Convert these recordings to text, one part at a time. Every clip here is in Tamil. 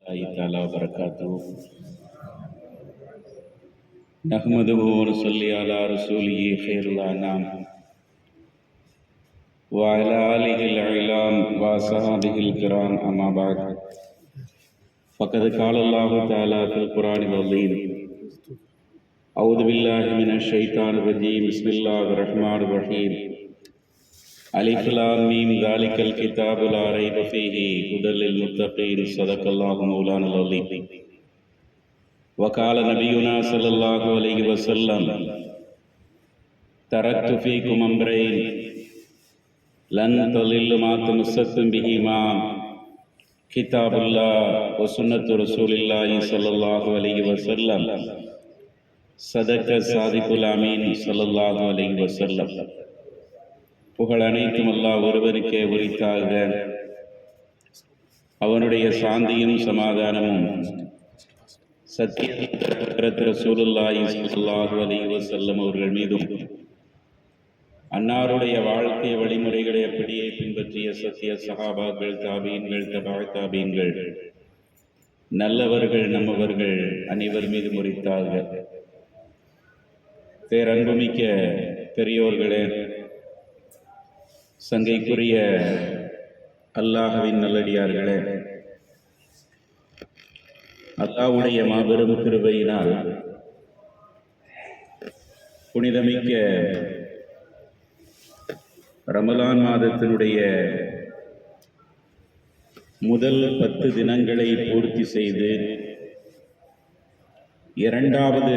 ताला बरकातुहू नहमदुहू व नसल्ली अला रसूलिही खैरुल अनाम व अला आलिहिल अअलाम व असहाबिहिल किराम अम्मा बाद फ़क़द क़ाल अल्लाहु तआला फ़िल क़ुरानिल अज़ीम अऊज़ु बिल्लाहि मिनश शैतानिर रजीम बिस्मिल्लाहिर रहमानिर रहीम अलिफ लाम मीम ज़ालिकल किताबु ला रैब फ़ीहि हुदल लिल मुत्तक़ीन सदक़ल्लाहु मौलाना अज़ीम वक़ाल नबियुना सल्लल्लाहु अलैहि वसल्लम तरक्तु फ़ीकुम अम्रैन लन तज़िल्लु मा तमस्सक्तुम बिहिमा किताबुल्लाह व सुन्नतु रसूलिल्लाहि सल्लल्लाहु अलैहि वसल्लम सदक़ सादिकुल अमीन सल्लल्लाहु अलैहि वसल्लम। புகழ் அனைத்தும் அல்லாஹ் ஒருவனுக்கே உரித்தாக. அவனுடைய சாந்தியும் சமாதானமும் சத்திய ரசூலுல்லாஹி ஸல்லல்லாஹு அலைஹி வஸல்லம் அவர்கள் மீதும் அன்னாருடைய வாழ்க்கை வழிமுறைகளை அப்படியே பின்பற்றிய சத்திய சஹாபாக்கள், தாபீன்கள், தபா தாபீன்கள், நல்லவர்கள், நம்மவர்கள் அனைவர் மீது உரித்தாக. பேரன்புமிக்க பெரியோர்களே, சங்கைக்குரிய அல்லாஹ்வின் நல்லடியார்களே, அல்லாஹ்வுடைய மாபெரும் கிருபையினால் புனிதமிக்க ரமலான் மாதத்தினுடைய முதல் 10 தினங்களை பூர்த்தி செய்து இரண்டாவது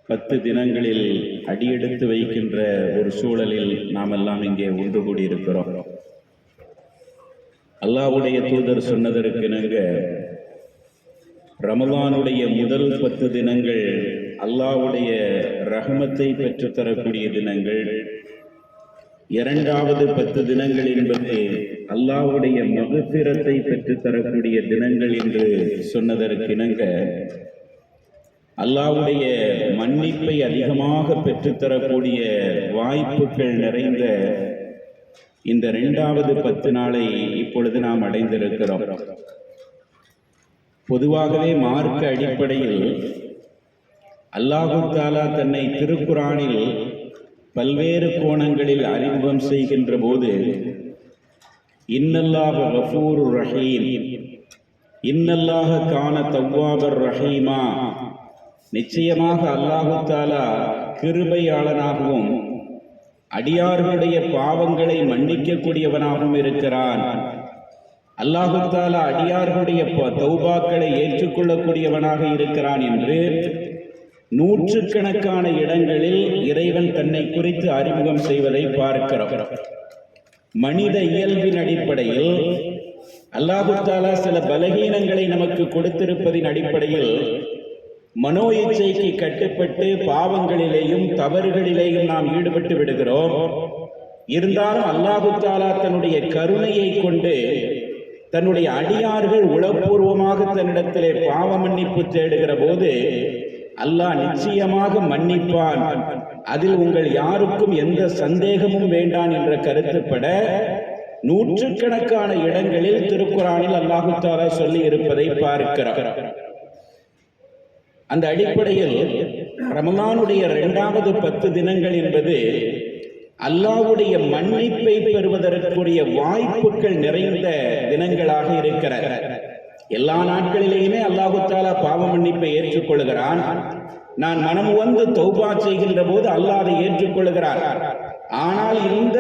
10 தினங்களில் அடியெடுத்து வைக்கின்ற ஒரு சூழலில் நாம் எல்லாம் இங்கே ஒன்று கூடியிருக்கிறோம். அல்லாஹ்வுடைய தூதர் சொன்னதற்கிணங்க ரமலானுடைய முதல் 10 தினங்கள் அல்லாஹ்வுடைய ரஹமத்தை பெற்றுத்தரக்கூடிய தினங்கள், இரண்டாவது 10 தினங்கள் என்பது அல்லாஹ்வுடைய மக்ஃபிரத்தை பெற்றுத்தரக்கூடிய தினங்கள் என்று சொன்னதற்கிணங்க அல்லாஹ்வுடைய மன்னிப்பை அதிகமாக பெற்றுத்தரக்கூடிய வாய்ப்புகள் நிறைந்த இந்த இரண்டாவது 10 நாளை இப்பொழுது நாம் அடைந்திருக்கிறோம். பொதுவாகவே மார்க்க அடிப்படையில் அல்லாஹு தஆலா தன்னை திருக்குரானில் பல்வேறு கோணங்களில் அறிமுகம் செய்கின்ற போது இன்னல்லாஹ கஃபூருர் ரஹீம், இன்னல்லாஹ கான தவ்வாபர் ரஹீமா, நிச்சயமாக அல்லாஹு தஆலா கிருபையாளனாகவும் அடியார்களுடைய பாவங்களை மன்னிக்கக்கூடியவனாகவும் இருக்கிறான். அல்லாஹு தஆலா அடியார்களுடைய தௌபாக்களை ஏற்றுக்கொள்ளக்கூடியவனாக இருக்கிறான் என்று நூற்றுக்கணக்கான இடங்களில் இறைவன் தன்னை குறித்து அறிமுகம் செய்வதை பார்க்கிறோம். மனித இயல்பின் அடிப்படையில் அல்லாஹு தஆலா சில பலகீனங்களை நமக்கு கொடுத்திருப்பதின் அடிப்படையில் மனோ இச்சைக்கு கட்டுப்பட்டு பாவங்களிலேயும் தவறுகளிலேயும் நாம் ஈடுபட்டு விடுகிறோம். இருந்தாலும் அல்லாஹு தஆலா தன்னுடைய கருணையை கொண்டு தன்னுடைய அடியார்கள் உளப்பூர்வமாக தன்னிடத்திலே பாவ மன்னிப்பு தேடுகிற போது அல்லாஹ் நிச்சயமாக மன்னிப்பான், அதில் உங்கள் யாருக்கும் எந்த சந்தேகமும் வேண்டாம் என்ற கருத்துப்பட நூற்றுக்கணக்கான இடங்களில் திருக்குரானில் அல்லாஹு தஆலா சொல்லி இருப்பதை பார்க்கிறோம். அந்த அடிப்படையில் ரமலானுடைய இரண்டாவது 10 தினங்கள் என்பது அல்லாஹ்வுடைய மன்னிப்பை பெறுவதற்குரிய வாய்ப்புகள் நிறைந்த தினங்களாக இருக்கிறது. எல்லா நாட்களிலேயுமே அல்லாஹு தஆலா பாவ மன்னிப்பை ஏற்றுக்கொள்கிறான். நான் மனம் வந்து தௌபா செய்கின்ற போது அல்லாஹ் அதை ஏற்றுக்கொள்கிறார். ஆனால் இந்த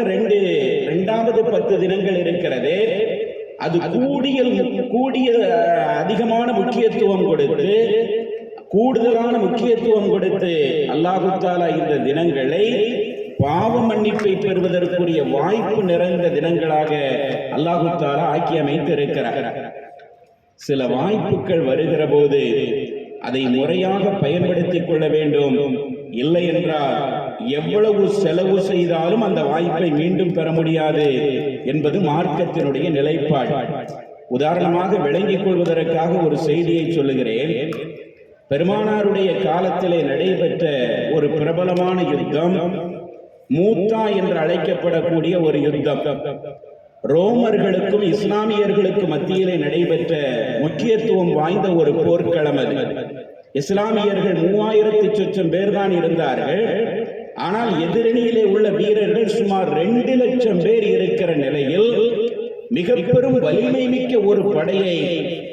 இரண்டாவது 10 தினங்கள் இருக்கிறது, அது கூடிய அதிகமான முக்கியத்துவம் கொடுத்து, கூடுதலான முக்கியத்துவம் கொடுத்து அல்லாஹு தஆலா இந்த தினங்களை பாவ மன்னிப்பை பெறுவதற்குரிய வாய்ப்பு நிறைந்த தினங்களாக அல்லாஹு தஆலா ஆக்கி அமைத்திருக்கிறார். சில வாய்ப்புகள் வருகிற போது அதை முறையாக பயன்படுத்திக் கொள்ள வேண்டும். இல்லை என்றால் எவ்வளவு செலவு செய்தாலும் அந்த வாய்ப்பை மீண்டும் பெற முடியாது என்பது மார்க்கத்தினுடைய நிலைப்பாடு. உதாரணமாக விளங்கிக் கொள்வதற்காக ஒரு செய்தியை சொல்லுகிறேன். பெருமானாருடைய காலத்திலே நடைபெற்ற ஒரு பிரபலமான யுத்தம் மூத்தா என்று அழைக்கப்படக்கூடிய ஒரு யுத்தம். ரோமர்களுக்கும் இஸ்லாமியர்களுக்கும் மத்தியிலே நடைபெற்ற முக்கியத்துவம் வாய்ந்த ஒரு போர்க்களம் அது. இஸ்லாமியர்கள் 3000 சொச்சம் பேர் தான் இருந்தார்கள். ஆனால் எதிரணியிலே உள்ள வீரர்கள் சுமார் 2 லட்சம் பேர் இருக்கிற நிலையில் மிக பெரும் வலிமை மிக்க ஒரு படையை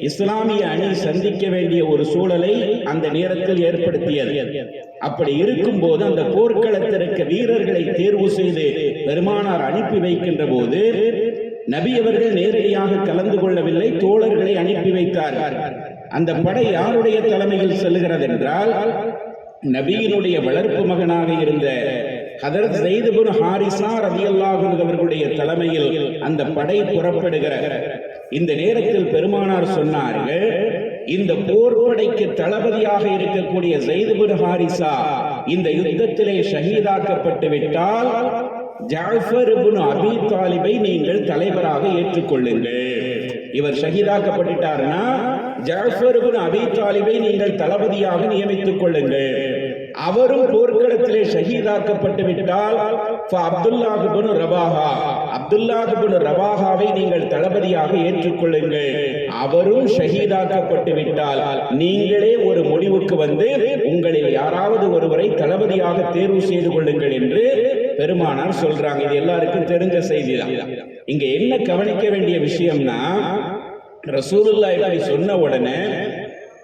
இஸ்லாமிய அணி சந்திக்க வேண்டிய ஒரு சூழலை அந்த நேரத்தில் ஏற்படுத்தியது. அப்படி இருக்கும் போது அந்த போர்க்களத்திற்கு வீரர்களை தேர்வு செய்து பெருமானார் அனுப்பி வைக்கின்ற போது நபி அவர்கள் நேரடியாக கலந்து கொள்ளவில்லை, தோழர்களை அனுப்பி வைத்தார்கள். அந்த படை யாருடைய தலைமையில் செல்கிறது என்றால், நபியினுடைய வளர்ப்பு மகனாக இருந்த ஹதரத் ஸைத் இப்னு ஹாரிஸா ரலியல்லாஹு அன்ஹு அவர்களுடைய தலைமையில் அந்த படை புறப்படுகிறது. இந்த நேரத்தில் பெருமானார் சொன்னார்கள், இந்த போர்படைக்கு தளபதியாக இருக்கக்கூடிய ஸைத் இப்னு ஹாரிஸா இந்த யுத்தத்திலே ஷஹீதாக்கப்பட்டு விட்டால் ஜாஃபர் இப்னு அபீ தாலிபை நீங்கள் தலைவராக ஏற்றுக்கொள்ளுங்கள். இவர் ஷஹீதாக்கப்பட்டார்னா ஜாஃபர் இப்னு அபீ தாலிபை நீங்கள் தளபதியாக நியமித்துக் கொள்ளுங்கள். அவரும் போர்க்களத்திலே ஷஹீதாக்கப்பட்டு விட்டால் அப்துல்லாஹ் இப்னு ரவாஹா, அப்துல்லாஹ் இப்னு ரவாஹாவை நீங்கள் தளபதியாக ஏற்றுக்கொள்ளுங்கள். அவரும் ஷஹீதாக்கப்பட்டு விட்டால் நீங்களே ஒரு முடிவுக்கு வந்து உங்களில் யாராவது ஒருவரை தளபதியாக தேர்வு செய்து கொள்ளுங்கள் என்று பெருமானார் சொல்றாங்க. இது எல்லாருக்கும் தெரிஞ்ச செய்திதான். இங்க என்ன கவனிக்க வேண்டிய விஷயம்னா, ரசூலுல்லாஹ் இப்படி சொன்ன உடனே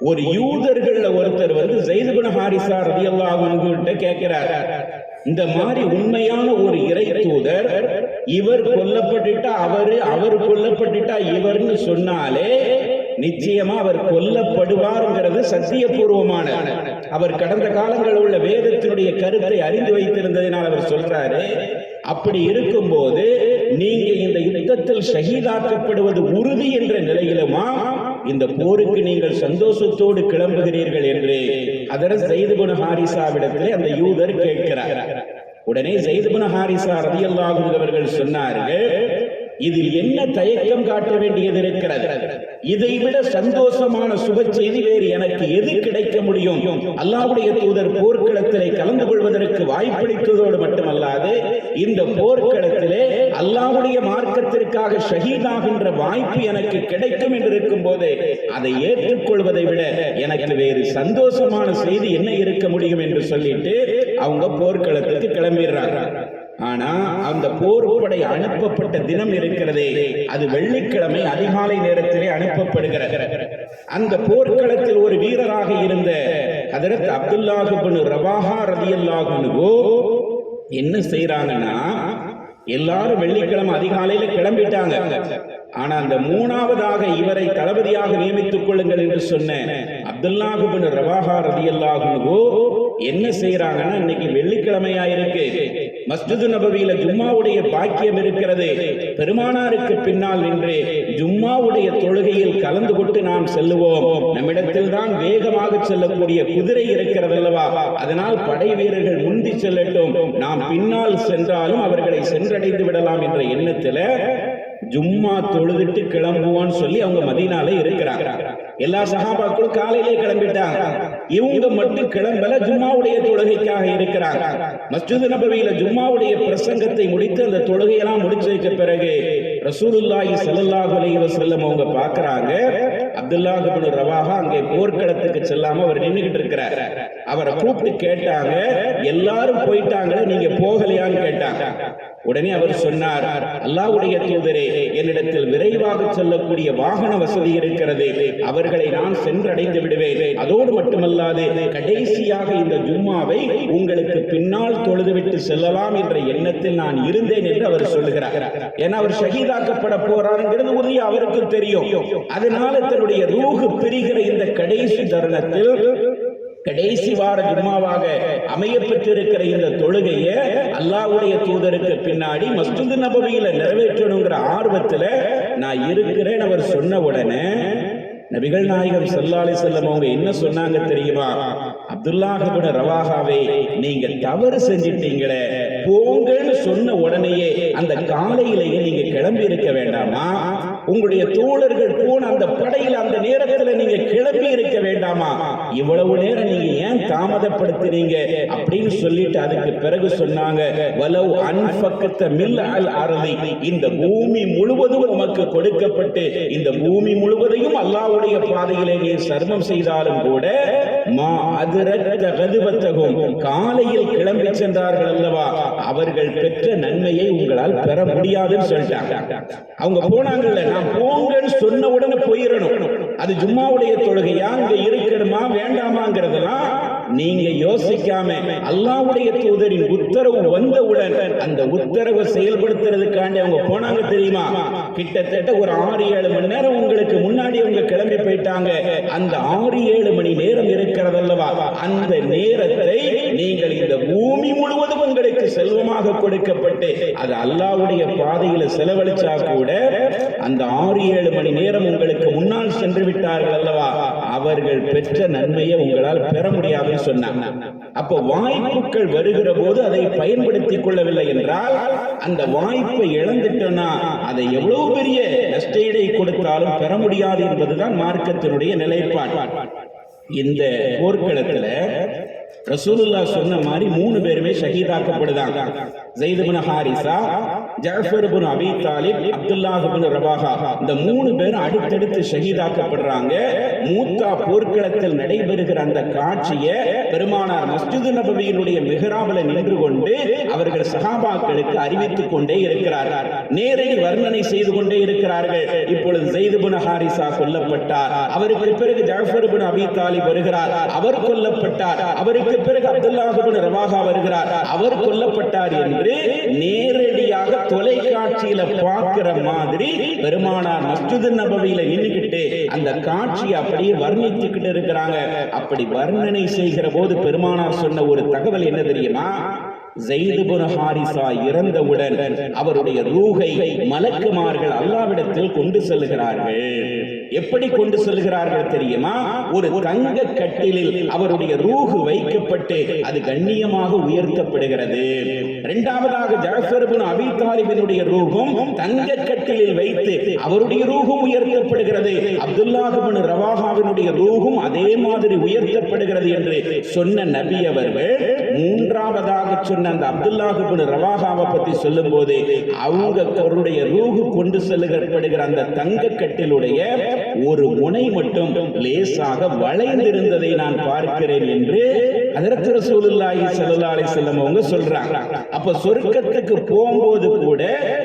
ஒரு யூதர்கள்ல ஒருத்தர் வந்து ஸைத் இப்னு ஹாரிஸா ரலியல்லாஹு அன்ஹு கிட்ட கேட்கிறார், இந்த மாதிரி உண்மையான ஒரு இறை தூதர் இவர் கொல்லப்பட்டுட்டா அவர் கொல்லப்பட்டுட்டா இவர்னு சொன்னாலே நிச்சயமா அவர் கொல்லப்படுவார்ங்கிறது சத்தியபூர்வமான, அவர் கடந்த காலங்களில் உள்ள வேதத்தினுடைய கருத்தை அறிந்து வைத்திருந்ததினால் அவர் சொல்றாரு. அப்படி இருக்கும்போது நீங்க இந்த யுத்தத்தில் ஷஹீதாக்கப்படுவது உறுதி என்ற நிலையிலுமா இந்த போருக்கு நீங்கள் சந்தோஷத்தோடு கிளம்புகிறீர்கள் என்று ஹதரத் ஸைத் இப்னு ஹாரிஸாவிடத்திலே அந்த யூதர் கேட்கிறார். உடனே ஸைத் இப்னு ஹாரிஸா ரலியல்லாஹு அன்ஹு அவர்கள் சொன்னார்கள், இதில் என்ன தயக்கம் காட்ட வேண்டியது இருக்கிறது? இதைவிட சந்தோஷமான சுப செய்தி வேறு எனக்கு எது கிடைக்க முடியும்? அல்லாஹ்வுடைய தூதர் போர்க்களத்திலே கலந்து கொள்வதற்கு வாய்ப்பளித்ததோடு மட்டுமல்லாது இந்த போர்க்களத்திலே அல்லாஹ்வுடைய மார்க்கத்திற்காக ஷஹீதாகின்ற வாய்ப்பு எனக்கு கிடைக்கும் என்று இருக்கும் போது அதை ஏற்றுக்கொள்வதை விட எனக்கு வேறு சந்தோஷமான செய்தி என்ன இருக்க முடியும் என்று சொல்லிட்டு அவங்க போர்க்களத்துக்கு கிளம்பிடுறாங்க. ஆனா அந்த போர்படை அனுப்பப்பட்ட தினம் இருக்கிறதே, அது வெள்ளிக்கிழமை அதிகாலை நேரத்திலே அனுப்பப்படுகிறது. அந்த போர்க்களத்தில் ஒரு வீரராக இருந்த ஹதரத் அப்துல்லாஹ் இப்னு ரவாஹா ரலியல்லாஹு அன்ஹு என்ன செய்யறாங்கன்னா, எல்லாரும் வெள்ளிக்கிழமை அதிகாலையில கிளம்பிட்டாங்க. ஆனா அந்த 3வதாக இவரை தளபதியாக நியமித்துக் கொள்ளுங்கள் என்று சொன்ன அப்துல்லாஹ் இப்னு ரவாஹா ரலியல்லாஹு அன்ஹு என்ன செய்யறாங்கன்னா, இன்னைக்கு வெள்ளிக்கிழமையா இருக்கு, மஸ்ஜிது நபவியில ஜும்மாவுடைய பாக்கியம் இருக்கிறது, பெருமானாருக்கு பின்னால் நின்று ஜும்மாவுடைய தொழுகையில் கலந்து கொண்டு நாம் செல்லுவோம், நம்மிடத்தில் தான் வேகமாக செல்லக்கூடிய குதிரை இருக்கிறது அல்லவா, அதனால் படை வீரர்கள் முந்தி செல்லட்டும், நாம் பின்னால் சென்றாலும் அவர்களை சென்றடைந்து விடலாம் என்ற எண்ணத்துல ஜும்மா தொழுதுட்டு கிளம்புவான்னு சொல்லி அவங்க மதீனால இருக்கிறாங்க. எல்லா சஹாபாக்களும் காலையிலே கிளம்பிட்டாங்க, இவங்க மட்டும் கிளம்பல, ஜும்மாவுடைய தொழுகைக்காக இருக்கிறாங்க. மஸ்ஜிது நபவியில ஜும்மாவுடைய பிரசங்கத்தை முடித்து அந்த தொழுகையெல்லாம் முடிச்சதுக்கு பிறகு ரசூலுல்லாஹி ஸல்லல்லாஹு அலைஹி வஸல்லம் அவங்க பார்க்கறாங்க, அப்துல்லாஹ் இப்னு ரவாஹா அங்கே போர்க்களத்துக்கு செல்லாம அவர் நின்றுகிட்டு இருக்கிறார். அவரை கூப்பிட்டு கேட்டாங்க, எல்லாரும் போயிட்டாங்க, நீங்க போகலையான்னு கேட்டாங்க. உடனே அவர் சொன்னார், அல்லாஹ்வுடைய தூதரே, என்னிடத்தில் விரைவாக செல்லக்கூடிய வாகன வசதி இருக்கிறது, அவர்களை நான் சென்றடைந்து விடுவேன், அதோடு மட்டுமல்லாது கடைசியாக இந்த ஜும்மாவை உங்களுக்கு பின்னால் தொழுதுவிட்டு செல்லலாம் என்ற எண்ணத்தில் நான் இருந்தேன் என்று அவர் சொல்லுகிறார். ஏன்னா அவர் ஷஹீதாக்கப்பட போறாருங்கிறது உறுதி அவருக்கு தெரியும். அதனால தன்னுடைய ரூஹ் பிரிகிற இந்த கடைசி தருணத்தில் கடைசி வார ஜும்மாவாக அமைய பெற்றிருக்கிற இந்த தொழுகையை அல்லாஹ்வுடைய தூதருக்கு பின்னாடி மஸ்ஜிது நபவியில நிறைவேற்றணுங்கிற ஆர்வத்துல நான் இருக்கிறேன் அவர் சொன்ன உடனே நபிகள் நாயகம் ஸல்லல்லாஹு அலைஹி வஸல்லம் அவங்க என்ன சொன்னாங்க தெரியுமா? அப்துல்லாஹ் இப்னு ரவாஹாவே, நீங்க தவறு செஞ்சிட்டீங்களே, போங்கன்னு சொன்ன உடனேயே அந்த காலையிலேயே நீங்க கிளம்பி இருக்க வேண்டாமா? உங்களுடைய தோழர்கள் போன அந்த படையில் அந்த நேரத்தில் நீங்க கிளம்பி இருக்க வேண்டாம். வேண்டாமா? இவ்வளவு நேரம் நீங்க ஏன் தாமதப்படுத்துறீங்க அப்படின்னு சொல்லிட்டு அதுக்கு பிறகு சொன்னாங்க, வலவ் அன்ஃபக்த மில் அர்தி, இந்த பூமி முழுவதும் உமக்கு கொடுக்கப்பட்டு இந்த பூமி முழுவதையும் அல்லாஹ்வுடைய பாதையிலே நீ சர்மம் செய்தாலும் கூட மா அதுரக்க கதுபத்தகும், காலையில் கிளம்பி சென்றார்கள் அல்லவா, அவர்கள் பெற்ற நன்மையை உங்களால் பெற முடியாதுன்னு சொல்லிட்டாங்க. அவங்க போனாங்கல்ல, நான் போங்கன்னு சொன்ன உடனே போயிடணும். அது ஜும்மாவுடைய தொழுகையா, இங்க இருக்கணுமா வேண்டாமாங்கிறதெல்லாம் நீங்க யோசிக்காம அல்லாஹ்வுடைய தூதரின் உத்தரவு வந்தவுடன் அந்த உத்தரவை செயல்படுத்துறதுக்காண்டி அவங்க போனாங்க தெரியுமா? கிட்டத்தட்ட ஒரு 6-7 மணி நேரம் உங்களுக்கு முன்னாடி அவங்க கிளம்பி போயிட்டாங்க. அந்த 6-7 மணி நேரம் இருக்கிறதல்லவா, அந்த நேரத்தை நீங்கள் இந்த பூமி முழுவதும் உங்களுக்கு செல்வமாக கொடுக்கப்பட்டு அது அல்லாஹ்வுடைய பாதையில செலவழிச்சா கூட அந்த 6-7 மணி நேரம் உங்களுக்கு முன்னால் சென்று விட்டார்கள் அல்லவா, அவர்கள் பெற்ற நன்மையை உங்களால் பெற முடியாது சொன்னாங்க. அப்ப வாய்ப்புகள் வருகிற போது அதை பயன்படுத்திக் கொள்ளவில்லை என்றால் அந்த வாய்ப்பை இழந்துட்டோம்னா அதை எவ்வளவு பெரிய நஷ்டஈடை கொடுத்தாலும் பெற முடியாது என்பதுதான் மார்க்கத்தினுடைய நிலைப்பாடு. இந்த போர்க்களத்துல ரசூலுல்லாஹ் சொன்ன மாதிரி 3 பேருமே ஷஹீதாக்கப்படுதாங்க. ஸைத் இப்னு ஹாரிஸா, ஜஅஃபர் இப்னு அபீ தாலிப், அப்துல்லாஹ் இப்னு ரவாஹா, இந்த 3 பேரும் அடுத்தடுத்து ஷஹீதாக்கப்படுறாங்க. மூத்தா போர்க்களத்தில் நடைபெறுகிற அந்த காட்சியை பெருமானார் மஸ்ஜிது நபவியினுடைய மிஹ்ராபில் நின்று கொண்டு அவர்கள் சஹாபாக்களுக்கு அறிவித்துக் கொண்டே இருக்கிறார்கள். நேரடி வர்ணனை செய்து கொண்டே இருக்கிறார்கள். இப்பொழுது ஸைத் இப்னு ஹாரிஸா கொல்லப்பட்டார், அவருக்கு பிறகு ஜஅஃபர் இப்னு அபீ தாலிப் வருகிறார், அவர் கொல்லப்பட்டார், அவருக்கு பிறகு அப்துல்லாஹ் இப்னு ரவாஹா வருகிறார், அவர் கொல்லப்பட்டார் என்று நேரடியாக தொலைக்காட்சியில பார்க்கிற மாதிரி பெருமானார் மஸ்ஜிது நபவியில நின்னுக்கிட்டு அந்த காட்சியை அப்படியே வர்ணித்துக்கிட்டு இருக்கிறாங்க. அப்படி வர்ணனை செய்கிற போது பெருமானார் சொன்ன ஒரு தகவல் என்ன தெரியுமா? ஸைத் இப்னு ஹாரிஸா இறந்தவுடன் அவருடைய ரூஹை மலக்குமார்கள் அல்லாஹ்விடத்தில் கொண்டு செல்கிறார்கள். எப்படி கொண்டு செல்கிறார்கள் தெரியுமா? ஒரு தங்க கட்டிலில் அவருடைய ரூஹு வைக்கப்பட்டு அது கண்ணியமாக உயர்த்தப்படுகிறது. இரண்டாவதாக ஜஅஃபர் இப்னு அபீ தாலிபினுடைய ரூஹும் தங்க கட்டிலில் வைத்து அவருடைய ரூஹும் உயர்த்தப்படுகிறது. அப்துல்லாஹ் இப்னு ரவாஹாவினுடைய ரூஹும் அதே மாதிரி உயர்த்தப்படுகிறது என்று சொன்ன நபி அவர்கள் மூன்றாவதாக சொன்ன அந்த அப்துல்லாஹ் இப்னு ரவாஹாவை பற்றி சொல்லும்போது அவருடைய ரூஹு கொண்டு செல்லப்படுகிற அந்த தங்க கட்டிலுடைய ஒரு முனை மட்டும் லேசாக வளைந்திருந்ததை நான் பார்க்கிறேன் என்று ஹஜ்ரத் ரசூலுல்லாஹி ஸல்லல்லாஹு அலைஹி வஸல்லம் அவங்க சொல்றாங்க. அப்ப சொர்க்கத்துக்கு போகும்போது கூட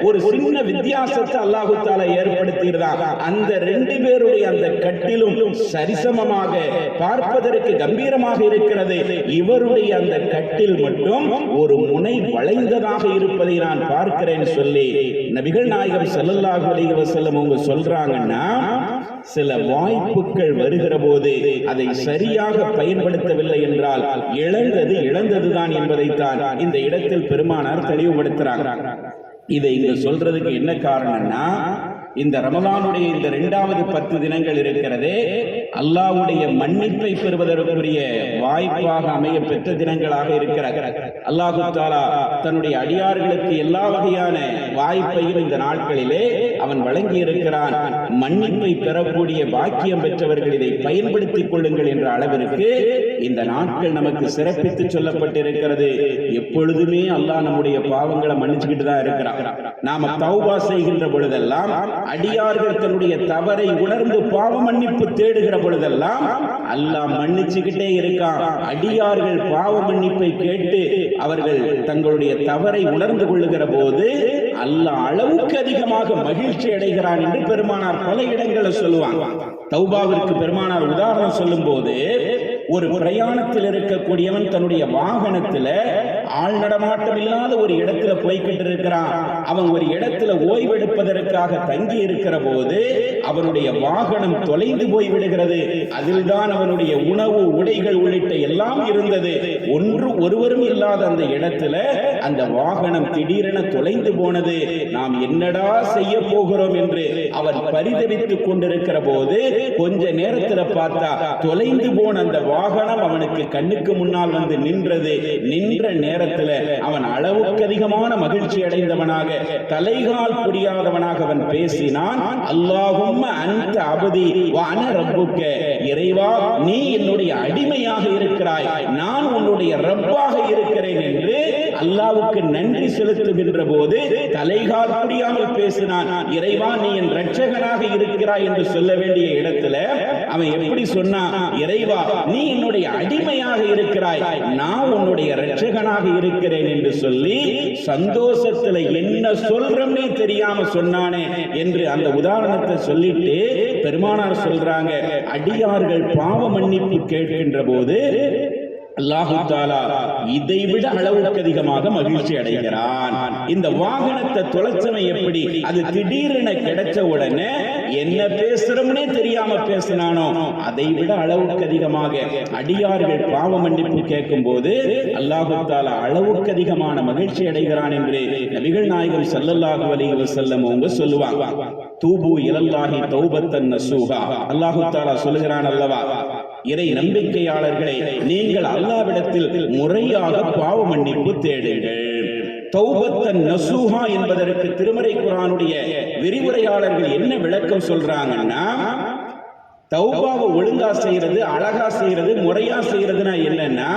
ஒரு சின்ன வித்தியாசத்தை அல்லாஹ் தஆலா ஏற்படுத்தியிருந்தாங்க. அந்த 2 பேருடைய அந்த கட்டிலும் சரிசமமாக பார்ப்பதற்கு கம்பீரமாக இருக்கிறது. இவருடைய அந்த கட்டில் மட்டும் ஒரு முனை வளைந்ததாக இருப்பதை நான் பார்க்கிறேன் சொல்லி நபிகள் நாயகம் ஸல்லல்லாஹு அலைஹி வஸல்லம் அவங்க சொல்றாங்கன்னா, சில வாய்ப்புகள் வருகிற போது அதை சரியாக பயன்படுத்தவில்லை என்றால் இழந்ததுதான் என்பதைத்தான் இந்த இடத்தில் பெருமானார் தெளிவுபடுத்துறாங்க. இதை இங்க சொல்றதுக்கு என்ன காரணம்னா, இந்த ரமலானுடைய இந்த 2வது 10 தினங்கள் இருக்கிறதே அல்லாஹ்வுடைய மன்னிப்பை பெறுவதற்குரிய வாய்ப்பாக அமைய பெற்ற தினங்களாக இருக்கிறார். அல்லாஹ் தஆலா தன்னுடைய அடியார்களுக்கு எல்லா வகையான வாய்ப்பையும் இந்த நாட்களிலே அவன் வழங்கி இருக்கிறான். மன்னிப்பை பெறக்கூடிய பாக்கியம் பெற்றவர்கள் இதை பயன்படுத்திக் கொள்ளுங்கள் என்ற அளவிற்கு இந்த நாட்கள் நமக்கு சிறப்பித்து சொல்லப்பட்டிருக்கிறது. எப்பொழுதுமே அல்லாஹ் நம்முடைய பாவங்களை மன்னிச்சுக்கிட்டு தான் இருக்கிறான். நாம தௌபா செய்கின்ற பொழுதெல்லாம், அடியார்கள் தன்னுடைய தவறை உணர்ந்து பாவ மன்னிப்பு தேடுகிற பொழுதெல்லாம் அல்லாஹ் மன்னிச்சுக்கிட்டே இருக்கான். அடியார்கள் பாவ மன்னிப்பை கேட்டு அவர்கள் தங்களுடைய தவறை உணர்ந்து கொள்ளுகிற போது அல்லாஹ் அளவுக்கு அதிகமாக மகிழ்ச்சி அடைகிறான் என்று பெருமானார் பல இடங்களில் சொல்லுவாங்க. தௌபாவிற்கு பெருமானார் உதாரணம் சொல்லும் போது, ஒரு பிரயாணத்தில் இருக்கக்கூடியவன் தன்னுடைய வாகனத்தில் ஆள் நடமாட்டம் இல்லாத ஒரு இடத்துல போய்கிட்டு இருக்கிறான். அவன் ஒரு இடத்துல ஓய்வெடுப்பதற்காக தங்கி இருக்கிற போது அவனுடைய வாகனம் தொலைந்து போய் விடுகிறது. அதில்தான் அவனுடைய உணவு, உடைகள் உள்ளிட்ட எல்லாம் இருந்தது. ஒருவரும் இல்லாத அந்த இடத்துல அந்த வாகனம் திடீரென தொலைந்து போனது. நாம் என்னடா செய்ய போகிறோம் என்று அவன் பரிதவித்துக் கொண்டிருக்கிற போது கொஞ்ச நேரத்துல பார்த்தா தொலைந்து போன அந்த வாகனம் அவனுக்கு கண்ணுக்கு முன்னால் வந்து நின்றது. நின்ற நேரத்தில் நேரத்தில் அவன் அளவுக்கு அதிகமான மகிழ்ச்சி அடைந்தவனாக, தலைகால் புரியாதவனாக அவன் பேசினான். அல்லாஹும்ம அன்த அபதி வ அன ரப்புக்க, இறைவா நீ என்னுடைய அடிமையாக இருக்கிறாய், நான் உன்னுடைய ரப்பாக இருக்கிறேன் என்று அல்லாஹ்வுக்கு நன்றி செலுத்துகின்ற போது தலைகால் புரியாமல் பேசினான். இறைவா நீ என் இரட்சகனாக இருக்கிறாய் என்று சொல்ல வேண்டிய இடத்துல அவன் எப்படி சொன்னான்? இறைவா நீ என்னுடைய அடிமையாக இருக்கிறாய், நான் உன்னுடைய இரட்சகனாக இருக்கிறேன் என்று சொல்லி சந்தோஷத்துல என்ன சொல்றோம்னே தெரியாம சொன்னானே என்று அந்த உதாரணத்தை சொல்லிட்டு பெருமானார் சொல்றாங்க, அடியார்கள் பாவ மன்னிப்பு கேட்கின்ற போது அல்லாஹு தஆலா இதைவிட அளவுக்கு அதிகமாக மகிழ்ச்சி அடைகிறான். இந்த வாகனத்தை தொலைச்சவன் எப்படி, அது திடீரென கிடைச்ச உடனே என்ன பேசுறோம்னே தெரியாம பேசினானோ அதை விட அளவுக்கு அதிகமாக அடியார்கள் பாவ மன்னிப்பு கேட்கும் போது அல்லாஹு தஆலா அளவுக்கு அதிகமான மகிழ்ச்சி அடைகிறான் என்று நபிகள் நாயகம் ஸல்லல்லாஹு அலைஹி வஸல்லம் அவங்க சொல்லுவாங்க. தூபு இலல்லாஹி தௌபத்தன் நசூஹா, அல்லாஹு தஆலா சொல்லுகிறான் அல்லவா, இறை நம்பிக்கையாளர்களே நீங்கள் அல்லாஹ்விடத்தில் முறையாக பாவ மன்னிப்பு தேடுங்கள். தௌபத்தன் நசூஹா என்பதற்கு திருமறை குர்ஆனுடைய விரிவுரையாளர்கள் என்ன விளக்கம் சொல்றாங்கன்னா, தௌபாவை ஒழுங்கா செய்யறது, அழகா செய்யறது, முறையா செய்யறதுனா என்னன்னா,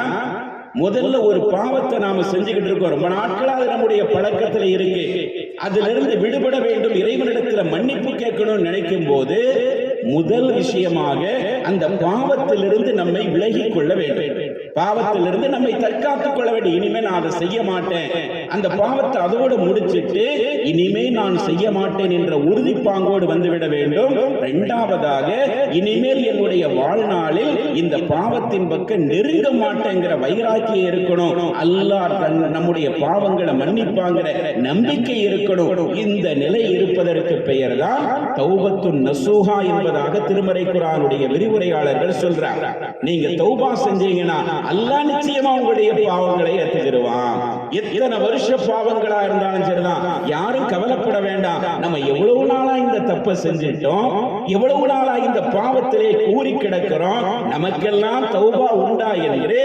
முதல்ல ஒரு பாவத்தை நாம செஞ்சுக்கிட்டு இருக்கோம், ரொம்ப நாட்களா அது நம்முடைய பழக்கத்துல இருக்கு, அதுல இருந்து விடுபட வேண்டும், இறைவனிடத்துல மன்னிப்பு கேட்கணும்னு நினைக்கும் போது முதல் விஷயமாக அந்த பாவத்திலிருந்து நம்மை விலகிக் கொள்ள வேண்டும், பாவத்திலிருந்து நம்மை தற்காத்துக் கொள்ள வேண்டும். இனிமே நான் அதை செய்ய மாட்டேன், அந்த பாவத்தை அதோடு முடிச்சிட்டு இனிமே நான் செய்ய மாட்டேன் என்ற உறுதிப்பாங்கோடு வந்துவிட வேண்டும். இரண்டாவதாக இனிமேல் என்னுடைய வாழ்நாளில் இந்த பாவத்தின் பக்கம் நெருங்க மாட்டேங்கிற வைராக்கியம் இருக்கணும், அல்லாஹ் நம்முடைய பாவங்களை மன்னிப்பாங்கிற நம்பிக்கை இருக்கணும். இந்த நிலை இருப்பதற்கு பெயர் தான் தௌபத்துன் நசூஹா என்பதாக திருமறை குர்ஆனுடைய விரிவுரையாளர்கள் சொல்றாங்க. நீங்க தௌபா செஞ்சீங்கன்னா அல்லாஹ் நிச்சயமா உங்களுடைய பாவங்களை ஏத்துக்கிடுவான். எத்தனை வருஷ பாவங்களா இருந்தாலும் சரிதான், யாரும் கவலைப்பட வேண்டாம். நம்ம எவ்வளவு நாளா இந்த தப்பை செஞ்சிட்டோம், எவ்வளவு நாளா இந்த பாவத்திலே கூறி கிடக்கிறோம், நமக்கெல்லாம் தௌபா உண்டா என்று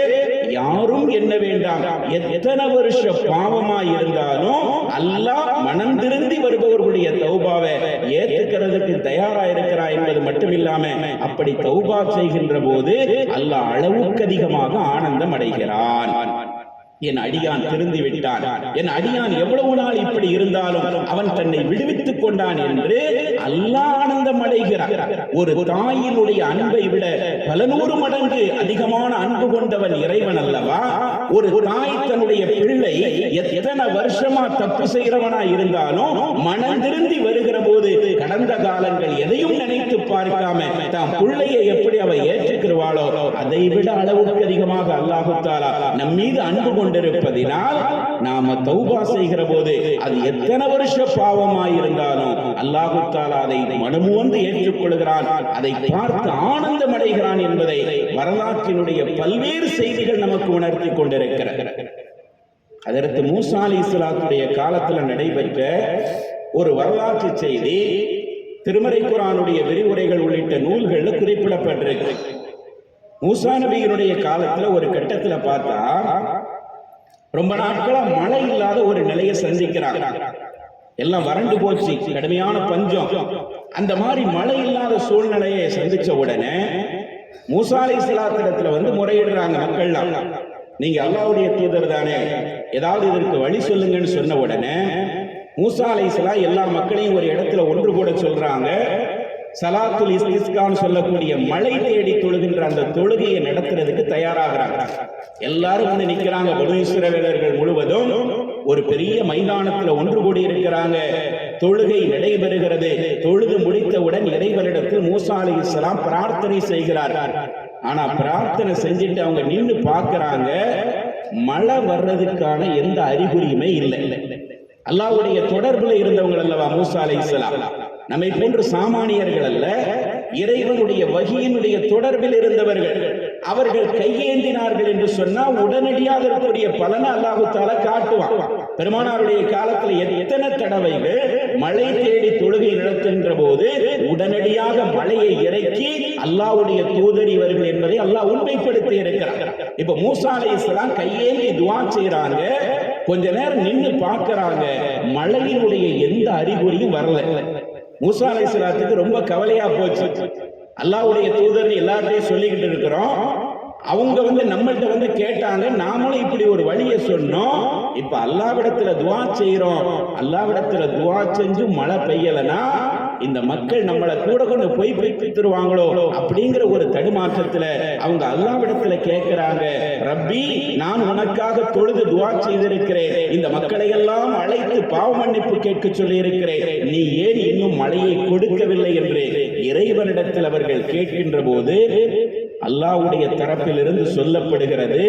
யாரும் எண்ண வேண்டாம். எத்தனை வருஷ பாவமா இருந்தாலும் அல்லாஹ் மனம் திருந்தி வருபவர்களுடைய தௌபாவை ஏத்துக்கிறதுக்கு தயாரா இருக்கிறார் என்பது மட்டுமில்லாம அப்படி தௌபா செய்கின்ற போது அல்லாஹ் அளவுக்கு அதிகமாக ஆனந்தம் அடைகிறான். என் அடியான் திருந்தி விட்டான், என் அடியான் எவ்வளவு நாள் இப்படி இருந்தாலும் அவன் தன்னை விடுவித்துக் கொண்டான் என்று அல்லாஹ் ஆனந்தம் அடைகிறான். ஒரு தாயினுடைய அன்பை விட பல நூறு மடங்கு அதிகமான அன்பு கொண்டவன் இறைவன் அல்லவா. ஒரு தாய் தன்னுடைய பிள்ளை எத்தனை வருஷமா தப்பு செய்கிறவனா இருந்தாலும் மனம் திருந்தி வருகிற போது கடந்த காலங்கள் எதையும் நினைத்து பார்க்காம தாம் பிள்ளையை எப்படி அவ ஏற்றுக்கிறவாளோ அதை விட அளவுக்கு அதிகமாக அல்லாஹ் தஆலா நம் மீது அன்பு கொண்டிருப்பதினால் நாம தௌபா செய்கிற போது அது எத்தனை வருஷ பாவமாயிருந்தாலும் அல்லாஹ் தஆலா அதை மனமுவந்து ஏற்றுக்கொள்கிறான், அதை பார்த்து ஆனந்தம் அடைகிறான் என்பதை வரலாற்றினுடைய பல்வேறு செய்திகள் நமக்கு உணர்த்தி கொண்டிருக்கிறது. அதற்கு மூசா அலைஹிஸ்ஸலாத்துடைய காலத்தில் நடைபெற்ற ஒரு வரலாற்று செய்தி திருமறை குர்ஆனுடைய விரிவுரைகள் உள்ளிட்ட நூல்களில் குறிப்பிடப்பட்டிருக்கு. மூசா நபியினுடைய காலத்துல ஒரு கட்டத்துல பார்த்தா ரொம்ப நாட்களா மழை இல்லாத ஒரு நிலையை சந்திக்கிறாங்க. எல்லாம் வறண்டு போச்சு, கடுமையான பஞ்சம். அந்த மாதிரி மழை இல்லாத சூழ்நிலையை சந்திச்ச உடனே மூசா அலைஹிஸ்ஸலாத்திடத்துல வந்து முறையிடுறாங்க மக்கள்லாம். நீங்க அல்லாஹ்வுடைய தூதர் தானே, ஏதாவது இதற்கு வழி சொல்லுங்கன்னு சொன்ன உடனே மூசா அலைஹிஸ்ஸலாம் எல்லா மக்களையும் ஒரு இடத்துல ஒன்று கூட சொல்றாங்க. சலாத்துல் இஸ்திஸ்கான்னு சொல்லக்கூடிய மழை தேடி தொழுகின்ற அந்த தொழுகையை நடத்துறதுக்கு தயாராகிறாங்க. எல்லாரும் வந்து நிக்கிறாங்க. பனு இஸ்ரவேலர்கள் முழுவதும் ஒரு பெரிய மைதானத்துல ஒன்று கூடி இருக்கிறாங்க. தொழுகை நடைபெறுகிறது. தொழுது முடித்தவுடன் இறைவனிடத்தில் மூசா அலைஹிஸ்ஸலாம் பிரார்த்தனை செய்கிறார்கள். ஆனா பிரார்த்தனை செஞ்சுட்டு அவங்க நின்று பார்க்கறாங்க, மழை வர்றதுக்கான எந்த அறிகுறியுமே இல்லை. அல்லாஹ்வுடைய தொடர்புல இருந்தவங்க அல்லவா மூசா அலைஹிஸ்ஸலாம், நம்மை போன்ற சாமானியர்கள் அல்ல, இறைவனுடைய வஹியினுடைய தொடர்பில் இருந்தவர்கள். அவர்கள் கையேந்தினார்கள் என்று சொன்னா உடனடியாக இருக்கக்கூடிய பலனை அல்லாஹ் தஆலா காட்டுவான். பெருமானாருடைய காலத்தில் எத்தனை தடவைகள் மழை தேடி தொழுகை நடத்துகின்ற போது உடனடியாக மழையை இறக்கி அல்லாஹ்வுடைய தூதர் இவர்கள் என்பதை அல்லாஹ் உண்மைப்படுத்தி இருக்கிறார். இப்ப மூசா அலைஹிஸ்ஸலாம் கையேந்தி துஆ செய்றாங்க, கொஞ்ச நேரம் நின்று பார்க்கறாங்க, மழையினுடைய எந்த அறிகுறியும் வரல. மூசா அலைஹிஸ்ஸலாத்துக்கு ரொம்ப கவலையா போச்சு. அல்லாஹ்வுடைய தூதர் எல்லார்ட்டையும் சொல்லிக்கிட்டு இருக்கிறோம், அவங்க நம்மள்ட்ட கேட்டாங்க, நாமளும் இப்படி ஒரு வழியை சொன்னோம், இப்ப அல்லாஹ்விடத்துல துஆ செய்றோம், அல்லாஹ்விடத்துல துஆ செஞ்சு மழை பெய்யலனா இந்த மக்கள் நம்மளை கூட கொண்டு போய் பிடித்துருவாங்களோ அப்படிங்கிற ஒரு தடுமாற்றத்துல அவங்க அல்லாஹ்விடத்துல கேட்கிறாங்க, ரப்பி நான் உனக்காக தொழுது துஆ செய்திருக்கிறேன், இந்த மக்களை எல்லாம் அழைத்து பாவ மன்னிப்பு கேட்க சொல்லி இருக்கிறேன், நீ ஏன் இன்னும் மழையை கொடுக்கவில்லை என்று இறைவனிடத்தில் அவர்கள் கேட்கின்ற போது அல்லாஹ்வுடைய தரப்பிலிருந்து சொல்லப்படுகிறது,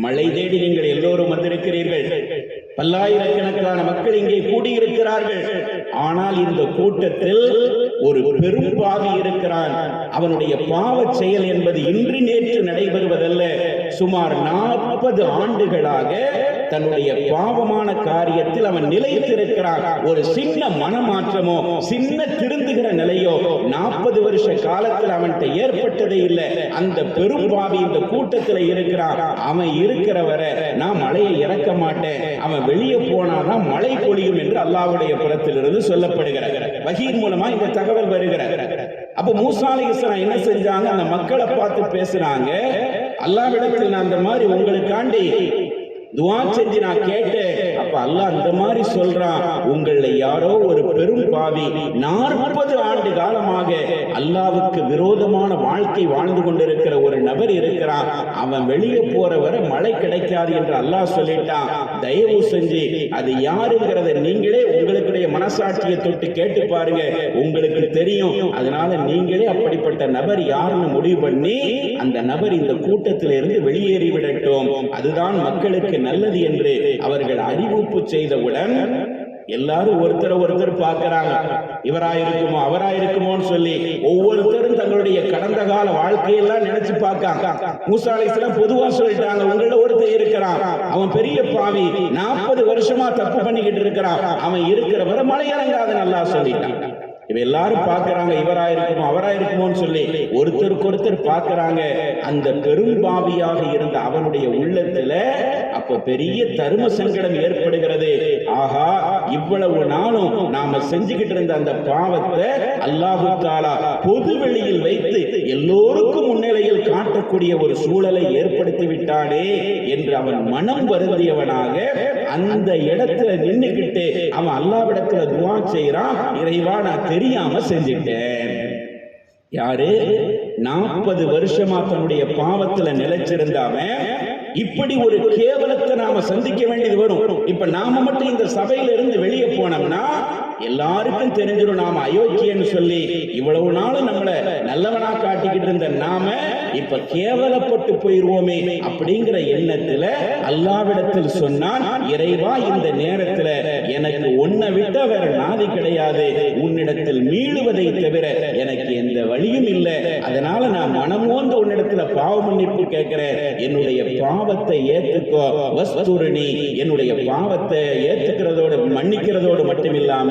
மழை தேடி நீங்கள் எல்லோரும் வந்திருக்கிறீர்கள், பல்லாயிரக்கணக்கான மக்கள் இங்கே கூடியிருக்கிறார்கள், ஆனால் இந்த கூட்டத்தில் ஒரு பெரும் பாவி இருக்கிறான், அவனுடைய பாவ செயல் என்பது இன்று நேற்று நடைபெறுவதல்ல, சுமார் 40 ஆண்டுகளாக தன்னுடைய பாவமான காரியத்தில் அவன் நிலைத்திருக்கிறான். ஒரு சின்ன மனமாற்றமோ சின்ன திருந்துகிற நிலையோ 40 வருஷ காலத்தில் அவன்கிட்ட ஏற்பட்டதே இல்லை. அந்த பெரும் பாவி இந்த கூட்டத்தில் இருக்கிறான். அவன் இருக்கிற வரை நான் மழையை இறக்க மாட்டேன், அவன் வெளியே போனாதான் மழை பொழியும் என்று அல்லாஹ்வுடைய புறத்திலிருந்து சொல்லப்படுகிறது. வஹீயின் மூலமா இந்த தகவல் வருகிறது. அப்ப மூசா அலைஹிஸ்ஸலாம் என்ன செஞ்சாங்க, அந்த மக்களை பார்த்து பேசுறாங்க, அல்லாஹ்விடத்தில் நான் அந்த மாதிரி உங்களுக்காண்டி துஆ செஞ்சு நான் கேட்டேன், அப்ப அல்லாஹ் அந்த மாதிரி சொல்றான், உங்கள யாரோ ஒரு பெரும் பாவி 40 ஆண்டு காலமாக அல்லாஹ்வுக்கு விரோதமான வாழ்க்கை வாழ்ந்து கொண்டிருக்கிற ஒரு நபர் இருக்கிறான், அவன் வெளியே போற வரை மழை கிடைக்காது என்று அல்லாஹ் சொல்லிட்டான், தயவு செஞ்சு அது யாருங்கிறத நீங்களே உங்களுடைய மனசாட்சியை தொட்டு கேட்டு பாருங்க, உங்களுக்கு தெரியும், அதனால நீங்களே அப்படிப்பட்ட நபர் யாருன்னு முடிவு பண்ணி அந்த நபர் இந்த கூட்டத்தில் இருந்து வெளியேறி விடட்டும், அதுதான் மக்களுக்கு நல்லது என்று அவர்கள் அறிவிப்பு செய்தவுடன் எல்லாரும் ஒருத்தர் பார்க்கிறாங்க, இவராயிருக்குமோ அவராயிருக்குமோன்னு சொல்லி ஒவ்வொருத்தரும் தங்களுடைய கடந்த கால வாழ்க்கையெல்லாம் நினைச்சு பார்க்காங்க. மூசா அலைஹிஸ்ஸலாம் பொதுவா சொல்லிட்டாங்க, உங்கள ஒருத்தர் இருக்கிறான், அவன் பெரிய பாவி, 40 வருஷமா தப்பு பண்ணிக்கிட்டு இருக்கிறான், அவன் இருக்கிற வரை மழை இறங்காதுன்னு அல்லாஹ் சொல்லிட்டான். இவ எல்லாரும் பார்க்கறாங்க, இவராயிருக்குமோ அவராயிருக்குமோன்னு சொல்லி ஒருத்தருக்கு ஒருத்தர் பார்க்கறாங்க. அந்த பெரும்பாவியாக இருந்த அவனுடைய உள்ளத்துல அப்ப பெரிய தர்ம சங்கடம் ஏற்படுகிறது. ஆகா, இவ்வளவு நாளும் நாம செஞ்சுக்கிட்டு இருந்த அந்த பாவத்தை அல்லாஹ் தஆலா பொது வெளியில் வைத்து எல்லோருக்கும் முன்னிலையில் காட்டக்கூடிய ஒரு சூழலை ஏற்படுத்தி விட்டானே என்று அவன் மனம் வருந்தியவனாக அந்த இடத்துல நின்னுக்கிட்டு அவன் அல்லாஹ்விடத்துல துஆ செய்றான், இறைவா நான் தெரியாம செஞ்சிட்டேன். யாரு 40 வருஷமா தன்னுடைய பாவத்துல நிலைச்சிருந்தவன் இப்படி ஒரு கேவலத்தை நாம சந்திக்க வேண்டியது வரும். இப்ப நாம மட்டும் இந்த சபையில இருந்து வெளியே போனோம்னா எல்லாருக்கும் தெரிஞ்சிடும் நாம அயோக்கியன்னு சொல்லி. இவ்வளவு நாளும் நம்மள நல்லவனா காட்டிக்கிட்டு இருந்த நாம இப்ப கேவலப்பட்டு போயிருவோமே அப்படிங்கிற எண்ணத்துல அல்லாஹ்விடத்தில் சொன்னான், இறைவா இந்த நேரத்துல எனக்கு உன்னை விட்ட வேற நாதி கிடையாது, உன்னிடத்தில் மீளுவதை தவிர எனக்கு எந்த வழியும் இல்லை, அதனால நான் மனமோந்து உன்னிடத்துல பாவ மன்னிப்பு கேட்கிறேன், என்னுடைய பாவத்தை ஏத்துக்கோ வஸ்துரணி, என்னுடைய பாவத்தை ஏத்துக்கிறதோடு மன்னிக்கிறதோடு மட்டும் இல்லாம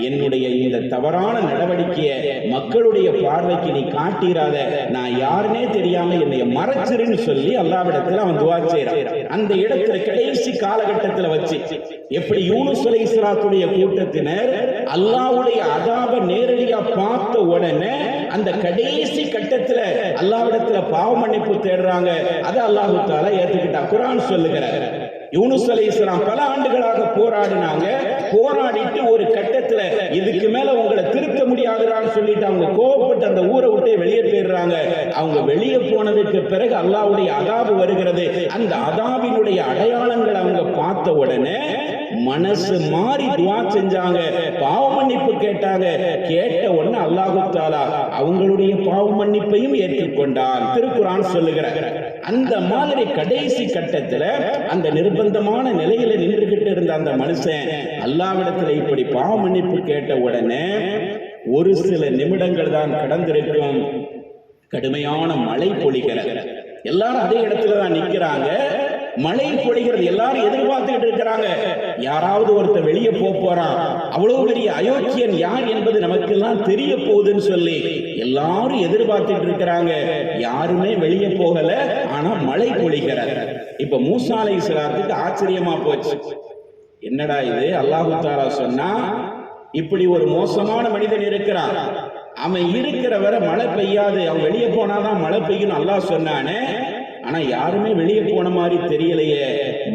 என்னுடைய இந்த தவறான நடவடிக்கையை மக்களுடைய பார்வைக்கு நீ காட்டிராத, நான் யாருனே தெரியாம என்னை மறைச்சிருன்னு சொல்லி அல்லாஹ்விடத்தில் அவன் துஆ செய்றான். அந்த இடத்துல கடைசி காலகட்டத்தில் வச்சு எப்படி யூனுஸ் அலைஹிஸ்ஸலாத்துடைய கூட்டத்தினர் அல்லாஹ்வுடைய அதாப நேரடியா பார்த்த உடனே அந்த கடைசி கட்டத்துல அல்லாஹ்விடத்துல பாவ மன்னிப்பு தேடுறாங்க, அதை அல்லாஹ் தஆலா ஏத்துக்கிட்டான். குர்ஆன் சொல்லுகிறார், யூனுஸ் அலைஹிஸ்ஸலாம் பல ஆண்டுகளாக போராடினாங்க, போராடிட்டு ஒரு கட்டத்துல இதுக்கு மேல உங்களை திருத்த முடியாதுன்னு சொல்லிட்டு அவங்க கோபப்பட்டு அந்த ஊரை விட்டு வெளியே போயிடுறாங்க. அவங்க வெளியே போனதுக்கு பிறகு அல்லாஹ்வுடைய அதாபு வருகிறது. அந்த அதாபினுடைய அடையாளங்கள் அவங்க பார்த்த உடனே மனசு மாறி துஆ செஞ்சாங்க, பாவ மன்னிப்பு கேட்டாங்க. கேட்ட உடனே அல்லாஹ் தஆலா அவங்களுடைய பாவ மன்னிப்பையும் ஏற்றுக்கொண்டான். திருக்குர்ஆன் சொல்லுகிறார். அந்த மாதிரி கடைசி கட்டத்துல அந்த நிர்பந்தமான நிலையில நின்றுகிட்டு இருந்த அந்த மனுஷன் அல்லாஹ்விடத்துல இப்படி பாவ மன்னிப்பு கேட்ட உடனே ஒரு சில நிமிடங்கள் தான் கடந்திருக்கும், கடுமையான மழை பொழிகிறது. எல்லாரும் அதே இடத்துல தான் நிக்கிறாங்க. மழை பொழிகிறது, எல்லாரும் எதிர்பார்த்துக்கிட்டு இருக்கிறாங்க. யாராவது ஒருத்தர் வெளியே போறான், அவ்வளவு பெரிய அயோக்கியன் யார் என்பது நமக்கு எல்லாம் தெரிய போகுதுன்னு சொல்லி எல்லாரும் எதிர்பார்த்துட்டு இருக்கிறாங்க. யாருமே வெளியே போகல, ஆனா மழை பொழிகிறது. இப்ப மூசா அலைஹிஸ்ஸலாத்துக்கு ஆச்சரியமா போச்சு. என்னடா இது, அல்லாஹ் தஆலா சொன்னா இப்படி ஒரு மோசமான மனிதன் இருக்கிறான், அவன் இருக்கிற வரை மழை பெய்யாது, அவன் வெளியே போனாதான் மழை பெய்யும் அல்லாஹ் சொன்னானே, ஆனா யாருமே வெளியே போன மாதிரி தெரியலையே,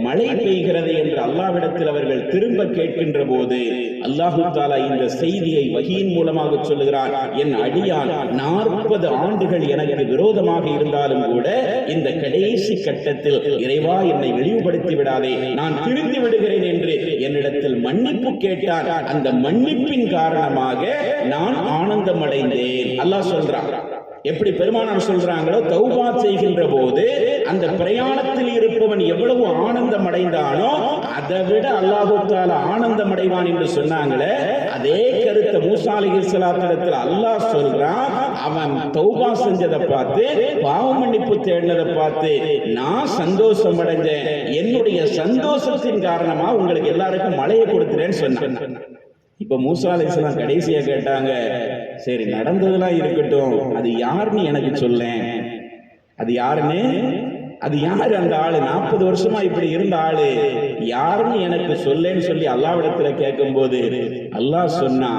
மழை பெய்கிறது என்று அல்லாஹ்விடத்தில் அவர்கள் திரும்ப கேட்கின்ற போது அல்லாஹு தஆலா இந்த செய்தியை வஹீயின் மூலமாக சொல்லுகிறான். என் அடியான் 40 ஆண்டுகள் எனக்கு விரோதமாக இருந்தாலும் கூட இந்த கடைசி கட்டத்தில் இறைவா என்னை இழிவுபடுத்தி விடாதே, நான் திருந்தி விடுகிறேன் என்று என்னிடத்தில் மன்னிப்பு கேட்டான். அந்த மன்னிப்பின் காரணமாக நான் ஆனந்தம் அடைந்தேன். அல்லாஹ் சொல்றான். எப்படி பெருமானார் சொல்றாங்களோ, தௌபா செய்கின்ற போது அந்த பிரயாணத்தில் இருப்பவன் எவ்வளவு ஆனந்தம் அடைந்தானோ அதை விட அல்லாஹ் தஆலா ஆனந்தம் அடைவான் என்று சொன்னாங்களே, அதே கருத்தை மூசா அலைஹிஸ்ஸலாத்தில் அல்லாஹ் சொல்றான். அவன் தௌபா செஞ்சதை பார்த்து, பாவ மன்னிப்பு தேடினதை பார்த்து நான் சந்தோஷம் அடைஞ்சேன், என்னுடைய சந்தோஷத்தின் காரணமா உங்களுக்கு எல்லாருக்கும் மழையை கொடுக்கிறேன்னு சொன்னான். இப்ப மூசா அலைஹிஸ்ஸலாம் கடைசியா கேட்டாங்க, சரி நடந்ததெல்லாம் இருக்கட்டும், அது யாருன்னு எனக்கு சொல்லேன். அது யாருன்னு, அது யாரு அந்த ஆளு, 40 வருஷமா இப்படி இருந்த ஆளு யாருன்னு எனக்கு சொல்லேன்னு சொல்லி அல்லாஹ்விடத்துல கேட்கும் போது அல்லாஹ் சொன்னா,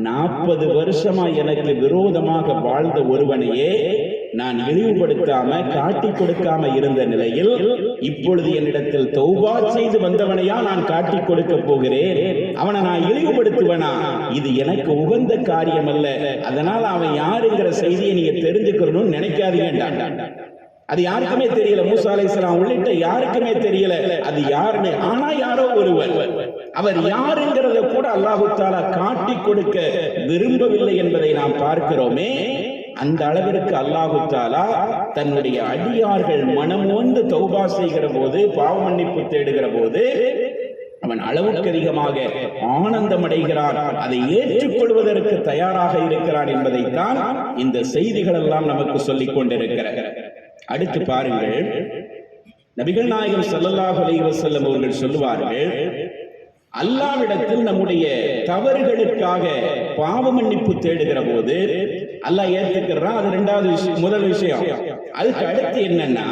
40 வருஷமா எனக்கு விரோதமாக வாழ்ந்த ஒருவனையே நான் இழிவுபடுத்தாம காட்டி கொடுக்காம இருந்த நிலையில் இப்பொழுது என்னிடத்தில் தௌபா செய்து வந்தவனையா நான் காட்டி கொடுக்க போகிறேன், அவனை நான் இழிவுபடுத்துவனா? இது எனக்கு உகந்த காரியம் அல்ல. அதனால அவன் யாருங்கிற செய்தியை நீங்க தெரிஞ்சுக்கணும்னு நினைக்காதீங்க. அது யாருக்குமே தெரியல, மூசா அலைஹிஸ்ஸலாம் உள்ளிட்ட யாருக்குமே தெரியல அது யாருன்னு. ஆனா யாரோ ஒருவர், அவர் யாருங்கிறத கூட அல்லாஹ் தஆலா காட்டி கொடுக்க விரும்பவில்லை என்பதை நாம் பார்க்கிறோமே. அந்த அளவிற்கு அல்லாஹ் தஆலா தன்னுடைய அடியார்கள் மனமோந்து தௌபா செய்கிற போது, பாவ மன்னிப்பு தேடுகிற போது அவன் அளவுக்கு அதிகமாக ஆனந்தம் அடைகிறான், அதை ஏற்றுக்கொள்வதற்கு தயாராக இருக்கிறான் என்பதைத்தான் இந்த செய்திகள் எல்லாம் நமக்கு சொல்லிக் கொண்டிருக்கிறார். அடுத்து பாருங்கள், நபிகள் நாயகம் ஸல்லல்லாஹு அலைஹி வஸல்லம் அவர்கள் சொல்லுவார்கள், அல்லாஹ்விடத்தில் நம்முடைய தவறுகளுக்காக பாவ மன்னிப்பு தேடுகிற போது அல்லாஹ் ஏற்றுக்கிறான். அது இரண்டாவது விஷயம். முதல் விஷயம். அதுக்கு அடுத்து என்னன்னா,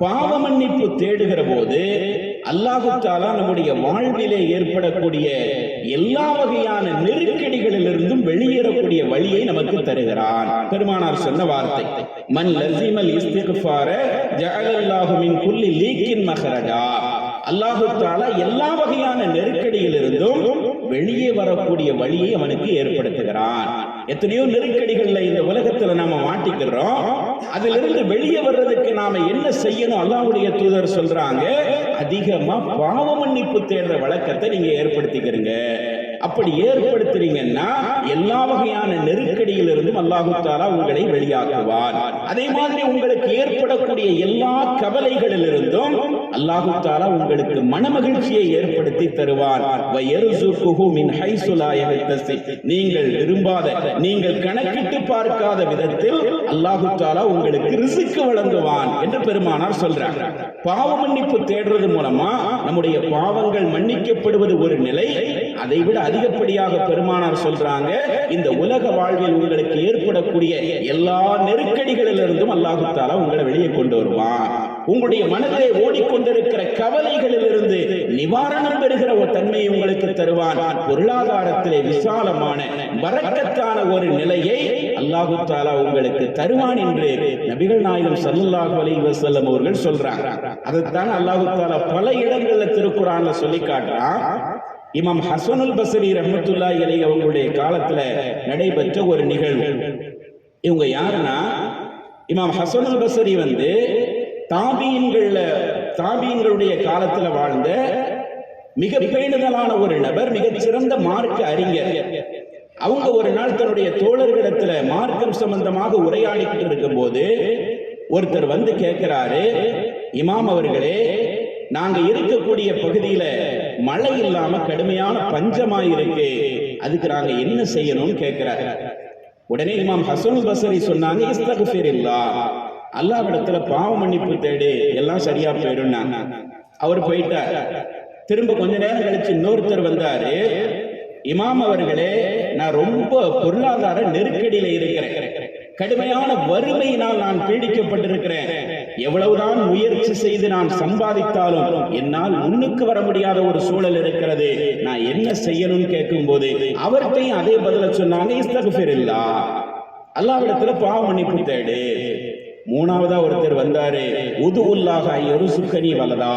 பாவ மன்னிப்பு தேடுகிற போது அல்லாஹ் தஆலா நம்முடைய வாழ்விலே ஏற்படக்கூடிய எல்லா வகையான நெருக்கடிகளிலிருந்தும் வெளியேறக்கூடிய வழியை நமக்கு தருகிறான். பெருமானார் சொன்ன வார்த்தை, மன் லஸிமல் இஸ்திக்ஃபார ஜஅலல்லாஹு மின் குல்லி லீக்கின் மஹரஜா. அல்லாஹ் தஆலா எல்லா வகையான நெருக்கடியிலிருந்தும் வெளியே வரக்கூடிய வழியை அவனுக்கு ஏற்படுத்துகிறான். எத்தனையோ நெருக்கடிகள்ல இந்த உலகத்துல நாம மாட்டிக்கிறோம், அதிலிருந்து வெளியே வர்றதுக்கு நாம என்ன செய்யணும்? அல்லாஹ்வுடைய தூதர் சொல்றாங்க, அதிகமா பாவ மன்னிப்பு தேடுற வழக்கத்தை நீங்க ஏற்படுத்திக்கிறீங்க. அப்படி ஏற்படுத்துறீங்கன்னா எல்லா வகையான நெருக்கடியிலிருந்தும் அல்லாஹ் தஆலா உங்களை வெளியாக்குவார். அதே மாதிரி உங்களுக்கு ஏற்படக்கூடிய எல்லா கவலைகளிலிருந்தும் அல்லாஹ் தஆலா உங்களுக்கு மனமகிழ்ச்சியை ஏற்படுத்தி தருவார். வயர்ஸுகுஹு மின் ஹைஸு லா யஹ்தஸிப். நீங்கள் விரும்பாத, நீங்கள் கணக்கிட்டு பார்க்காத விதத்தில் அல்லாஹ் தஆலா உங்களுக்கு ரிஸ்க் வழங்குவான் என்று பெருமானார் சொல்றாங்க. பாவ மன்னிப்பு தேடுறது மூலமா நம்முடைய பாவங்கள் மன்னிக்கப்படுவது ஒரு நிலை. அதைவிட அதிகப்படியாக பெருமானார் சொல்றாங்க, இந்த உலக வாழ்வில் உங்களுக்கு ஏற்படக்கூடிய எல்லா நெருக்கடிகளிலிருந்தும் அல்லாஹ் தஆலா உங்களை வெளியே கொண்டு வருவான். உங்களுடைய மனதிலே ஓடிக்கொண்டிருக்கிற கவலைகளிலிருந்து நிவாரணம் பெறுகிற ஒரு தன்மையை உங்களுக்கு தருவான். பொருளாதாரத்திலே விசாலமான பரக்கத்தான ஒரு நிலையை அல்லாஹ் தஆலா உங்களுக்கு தருவான் என்று நபிகள் நாயகம் ஸல்லல்லாஹு அலைஹி வஸல்லம் அவர்கள் சொல்றாங்க. அதைத்தான் அல்லாஹ் தஆலா பல இடங்கள்ல திருக்குர்ஆன்ல சொல்லி காட்டுறான். இமாம் ஹஸனுல் பஸ்ரி ரஹ்மத்துல்லாஹி அலைஹி அவங்களுடைய காலத்துல நடைபெற்ற ஒரு நிகழ்வு. இவங்க யாருன்னா, இமாம் ஹஸனுல் பஸ்ரி தாபீன்களுடைய காலத்துல வாழ்ந்த மிக பேணுதலான ஒரு நபர், மிகச் சிறந்த மார்க்க அறிஞர். அவங்க ஒரு நாள் தன்னுடைய தோழர்களிடத்துல மார்க்கம் சம்பந்தமாக உரையாடிக்கிட்டு இருக்கும் போது ஒருத்தர் வந்து கேட்கிறாரு, இமாம் அவர்களே, நாங்க இருக்கக்கூடிய பகுதியில மழை இல்லாம கடுமையான பஞ்சமாயிருக்கு, அதுக்கு நாங்க என்ன செய்யணும்னு கேட்கிறாரு. உடனே இமாம் ஹஸனுல் பஸ்ரி சொன்னாங்க, இஸ்தக்ஃபிரில்லாஹ், அல்லாஹ்விடத்துல பாவ மன்னிப்பு தேடு, எல்லாம் சரியா போயிடும். அவர் போயிட்டார். திரும்ப கொஞ்ச நேரம் கழிச்சு இன்னொருத்தர் வந்தாரு. இமாம் அவர்களே, நான் ரொம்ப பொருளாதார நெருக்கடியில இருக்கிறேன், கடுமையான வறுமையினால் நான் பீடிக்கப்பட்டிருக்கிறேன், எவ்வளவுதான் முயற்சி செய்து நான் சம்பாதித்தாலும் என்னால் முன்னுக்கு வர முடியாத ஒரு சூழல் இருக்கிறது, நான் என்ன செய்யணும்னு கேட்கும் போது அவர்கிட்டையும் அதே பதில சொன்னாங்க, இஸ்தக்ஃபிருல்லாஹ், அல்லாஹ்விடத்துல பாவ மன்னிப்பு தேடு. மூணாவதா ஒருத்தர் வந்தாரு, உதுல்லாஹ யர்சுகனி வலதா.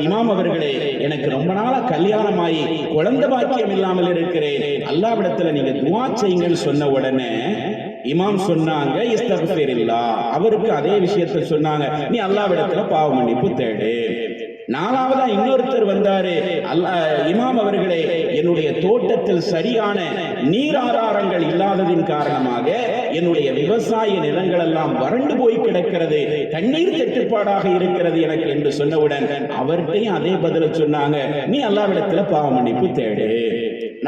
இமாம் அவர்களே, எனக்கு ரொம்ப நாளா கல்யாணமாயி குழந்தை பாக்கியம் இல்லாமல் இருக்கிறேன், அல்லாஹ்விடத்துல நீங்க துஆ செய்யுங்கன்னு சொன்ன உடனே இமாம் சொன்னாங்க, இஸ்தக்ஃபிருல்லாஹ். அவருக்கு அதே விஷயத்தை சொன்னாங்க, நீ அல்லாஹ்விடத்துல பாவ மன்னிப்பு தேடு. நாலாவதா இன்னொருத்தர் வந்தாரு, இமாம் அவர்களே, என்னுடைய தோட்டத்தில் சரியான நீர் ஆதாரங்கள் இல்லாததின் காரணமாக என்னுடைய விவசாய நிலங்கள் எல்லாம் வறண்டு போய் கிடக்கிறது, தண்ணீர் தட்டுப்பாடாக இருக்கிறது எனக்கு என்று சொன்னவுடன் அவர்கிட்டையும் அதே பதில சொன்னாங்க, நீ அல்லாஹ்விடத்துல பாவ மன்னிப்பு தேடு.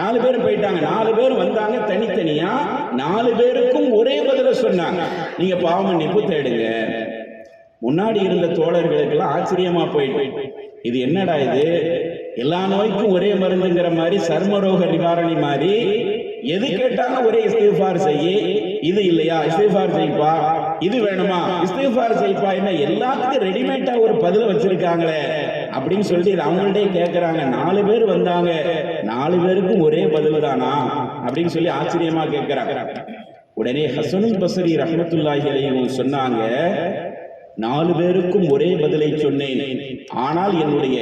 4 பேர் போயிட்டாங்க. 4 பேர் வந்தாங்க தனித்தனியா. 4 பேருக்கும் ஒரே பதில சொன்னாங்க, நீங்க பாவ மன்னிப்பு தேடுங்க. முன்னாடி இருந்த தோழர்களுக்கெல்லாம் ஆச்சரியமா போயிட்டு, இது என்னடா இது, எல்லா நோய்க்கும் ஒரே மருந்துங்கிற மாதிரி, சர்மரோக நிவாரணி மாதிரி, எது கேட்டாலும் ஒரே இஸ்திக்ஃபார் செய்யி, இது இல்லையா இஸ்திக்ஃபார் செய்ப்பா, இது வேணுமா இஸ்திக்ஃபார் செய்ப்பா, என்ன எல்லாத்துக்கும் ரெடிமேடா ஒரு பதில வச்சிருக்காங்களே அப்படின்னு சொல்லி அவங்கள்ட்டே கேட்கிறாங்க. 4 பேர் வந்தாங்க, 4 பேருக்கும் ஒரே பதில் தானா அப்படின்னு சொல்லி ஆச்சரியமா கேட்கிறாங்க. உடனே ஹசனுல் பஸ்ரி ரஹ்மத்துல்லாஹி அலைஹி சொன்னாங்க, 4 பேருக்கும் ஒரே பதிலை சொன்னேன், ஆனால் என்னுடைய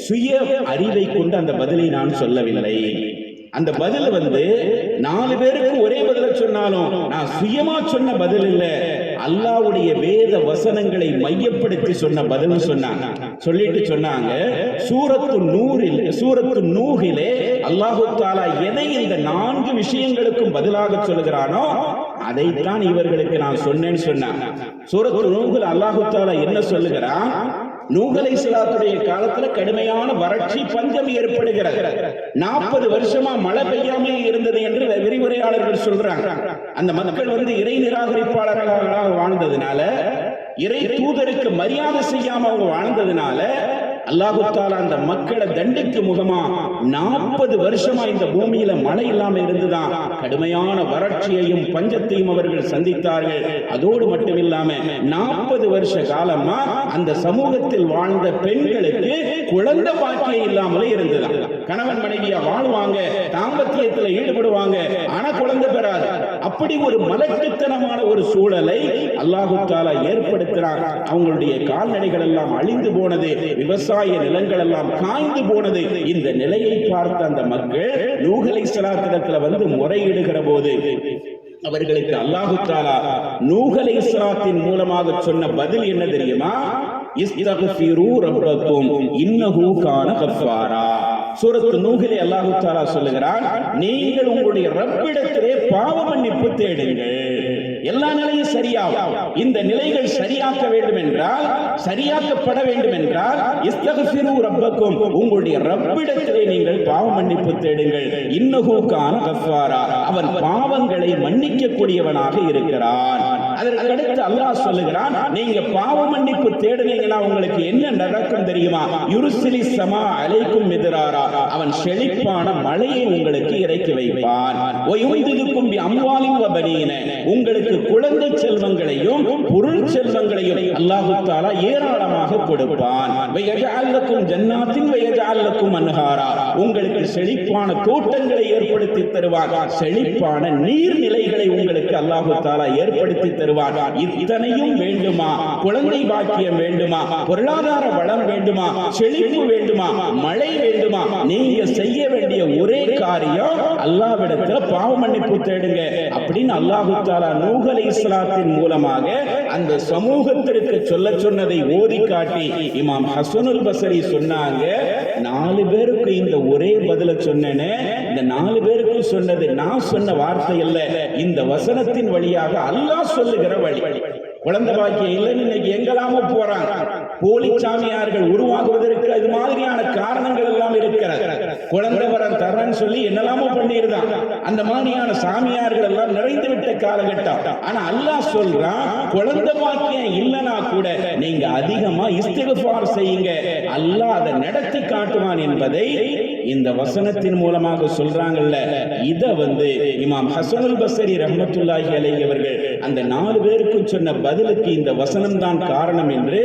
சுய அறிவை கொண்டு அந்த பதிலை நான் சொல்லவில்லை. அந்த பதில் 4 பேருக்கு ஒரே பதில சொன்னாலும் நான் சுயமா சொன்ன பதில் இல்ல, அல்லாஹ்வுடைய வேத வசனங்களை மையப்படுத்தி சொன்ன பதில் சொன்னாங்க. சொல்லிட்டு சொன்னாங்க, சூரத்து நூஹிலே அல்லாஹு தஆலா எதை இந்த 4 விஷயங்களுக்கும் பதிலாக சொல்கிறானோ அதைத்தான் இவர்களுக்கு நான் சொன்னேன்னு சொன்னாங்க. சூரத்து நூஹில் அல்லாஹு தஆலா என்ன சொல்லுகிறான், நூஹ் அலைஹிஸ்ஸலாத்துடைய காலத்துல கடுமையான வறட்சி பஞ்சம் ஏற்படுகிறது, 40 வருஷமா மழை பெய்யாமே இருந்தது என்று விரிவுரையாளர்கள் சொல்றாங்க. அந்த மக்கள் இறை நிராகரிப்பாளர்களாக வாழ்ந்ததுனால, இறை தூதருக்கு மரியாதை செய்யாம அவங்க வாழ்ந்ததுனால அல்லாஹு தஆலா அந்த மக்களை தண்டிக்கு முகமா 40 வருஷமா இந்த பூமியில மழை இல்லாம இருந்துதான் கடுமையான வறட்சியையும் பஞ்சத்தையும் அவர்கள் சந்தித்தார்கள். அதோடு மட்டுமில்லாம 40 வருஷ காலமா அந்த சமூகத்தில் வாழ்ந்த பெண்களுக்கு குழந்தை பாக்கியம் இல்லாமலே இருந்தது. கணவன் மனைவியா வாழ்வாங்க, தாம்பத்தியத்துல ஈடுபடுவாங்க, ஆனா குழந்தை பெறாது. அப்படி ஒரு மலட்டுத்தனமான ஒரு சூழலை அல்லாஹு தஆலா ஏற்படுத்தினார். அவங்களுடைய கால்நடைகள் எல்லாம் அழிந்து போனது, விவசாய நிலங்கள் எல்லாம் காய்ந்து போனது. இந்த நிலையை பார்த்த அந்த மக்கள் நூஹ் அலைஹிஸ்ஸலாத்திடத்துல முறையிடுகிற போது அவர்களுக்கு அல்லாஹு தஆலா நூஹ் அலைஹிஸ்ஸலாத்தின் மூலமாக சொன்ன பதில் என்ன தெரியுமா, இஸ்தக்ஃபிரு ரப்பக்கும் இன்னஹு கான கஃபாரா. சூரத்து நூஹிலே அல்லாஹு தஆலா சொல்லுகிறான், நீங்கள் உங்களுடைய ரப்பிடத்திலே பாவ மன்னிப்பு தேடுங்கள், எல்லா நிலையும் சரியாகும். இந்த நிலைகள் சரியாக்க வேண்டும் என்றால், சரியாக்கப்பட வேண்டும் என்றால், இஸ்தக்ஃபிரு ரப்பக்கும், உங்களுடைய ரப்பிடத்திலே நீங்கள் பாவ மன்னிப்பு தேடுங்கள், இன்னஹு கான கஃபாரா, அவன் பாவங்களை மன்னிக்க கூடியவனாக இருக்கிறான். அதற்கு அடுத்து அல்லாஹ் சொல்லுகிறான், நீங்க பாவ மன்னிப்பு தேடுனீங்கன்னா உங்களுக்கு என்ன நடக்கும் தெரியுமா, யுர்சிலிஸ் ஸமா அலைக்கும் மித்ராரா, அவன் செழிப்பான மழையை உங்களுக்கு இறக்கி வைப்பான், வயும்திதுக்கும் பி அம்வாலின் வ பனீன, உங்களுக்கு குழந்தை செல்வங்களையும் பொருள் செல்வங்களையும் அல்லாஹு தஆலா ஏராளமாக கொடுப்பான், வயஜஅல் லக்கும் ஜன்னாத்தின் வயஜஅல் லக்கும் அன்ஹாரா, உங்களுக்கு செழிப்பான தோட்டங்களை ஏற்படுத்தி தருவான், செழிப்பான நீர்நிலைகளை உங்களுக்கு அல்லாஹு தஆலா ஏற்படுத்தி தருவான். இத்தனையும் வேண்டுமா, குழந்தை பாக்கியம் வேண்டுமா, பொருளாதார வளம் வேண்டுமா, செழிப்பு வேண்டுமா, மழை வேண்டுமா, நீங்க செய்ய வேண்டிய ஒரே காரியம் அல்லாஹ்விடத்துல பாவ மன்னிப்பு தேடுங்க அப்படின்னு அல்லாஹு தஆலா நூஹ் அலைஹிஸ்ஸலாத்தின் மூலமாக அந்த சமூகத்திற்கு சொல்ல சொன்னதை ஓதி காட்டி இமாம் ஹசனுல் பஸ்ரி சொன்னாங்க, 4 பேருக்கு இந்த ஒரே பதில சொன்னேனே, இந்த 4 பேருக்கு சொன்னது நான் சொன்ன வார்த்தை அல்ல, இந்த வசனத்தின் வழியாக அல்லாஹ் சொல்லுகிற வழி. குழந்தை பாக்கியம் இல்லைன்னு இன்னைக்கு எங்கெல்லாமோ போறாங்க. போலி சாமியார்கள் உருவாகுவதற்கு அது மாதிரியான காரணங்கள் எல்லாம் இருக்கிறது. குழந்தை வரம் தரன்னு சொல்லி என்னெல்லாமோ பண்ணிருந்தான். அந்த மாதிரியான சாமியார்கள் எல்லாம் நிறைந்து விட்ட காலகட்டம். ஆனா அல்லாஹ் சொல்றான், குழந்தை பாக்கியம் இல்லைன்னா கூட நீங்க அதிகமா இஸ்திக்ஃபார் செய்யுங்க, அல்லாஹ் அதை நடத்தி காட்டுவான் என்பதை இந்த வசனத்தின் மூலமாக சொல்றாங்கல்ல. இத இமாம் ஹசனுல் பஸ்ரி ரஹ்மத்துல்லாஹி அலைஹி அவர்கள் அந்த 4 பேருக்கும் சொன்ன பதிலுக்கு இந்த வசனம் தான் காரணம் என்று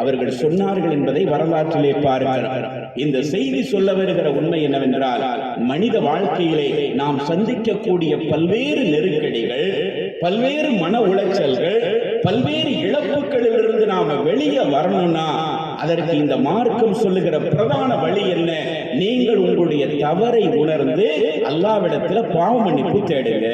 அவர்கள் சொன்னார்கள் என்பதை வரலாற்றிலே பாருங்கள். இந்த செய்தி சொல்ல வருகிற உண்மை என்னவென்றால், மனித வாழ்க்கையிலே நாம் சந்திக்கக்கூடிய பல்வேறு நெருக்கடிகள், பல்வேறு மன உளைச்சல்கள், பல்வேறு இழப்புகளிலிருந்து நாம வெளியே வரணும்னா அதற்கு இந்த மார்க்கம் சொல்லுகிற பிரதான வழி என்ன? நீங்கள் உங்களுடைய தவறை உணர்ந்து அல்லாஹ்விடத்துல பாவ மன்னிப்பு தேடுங்க.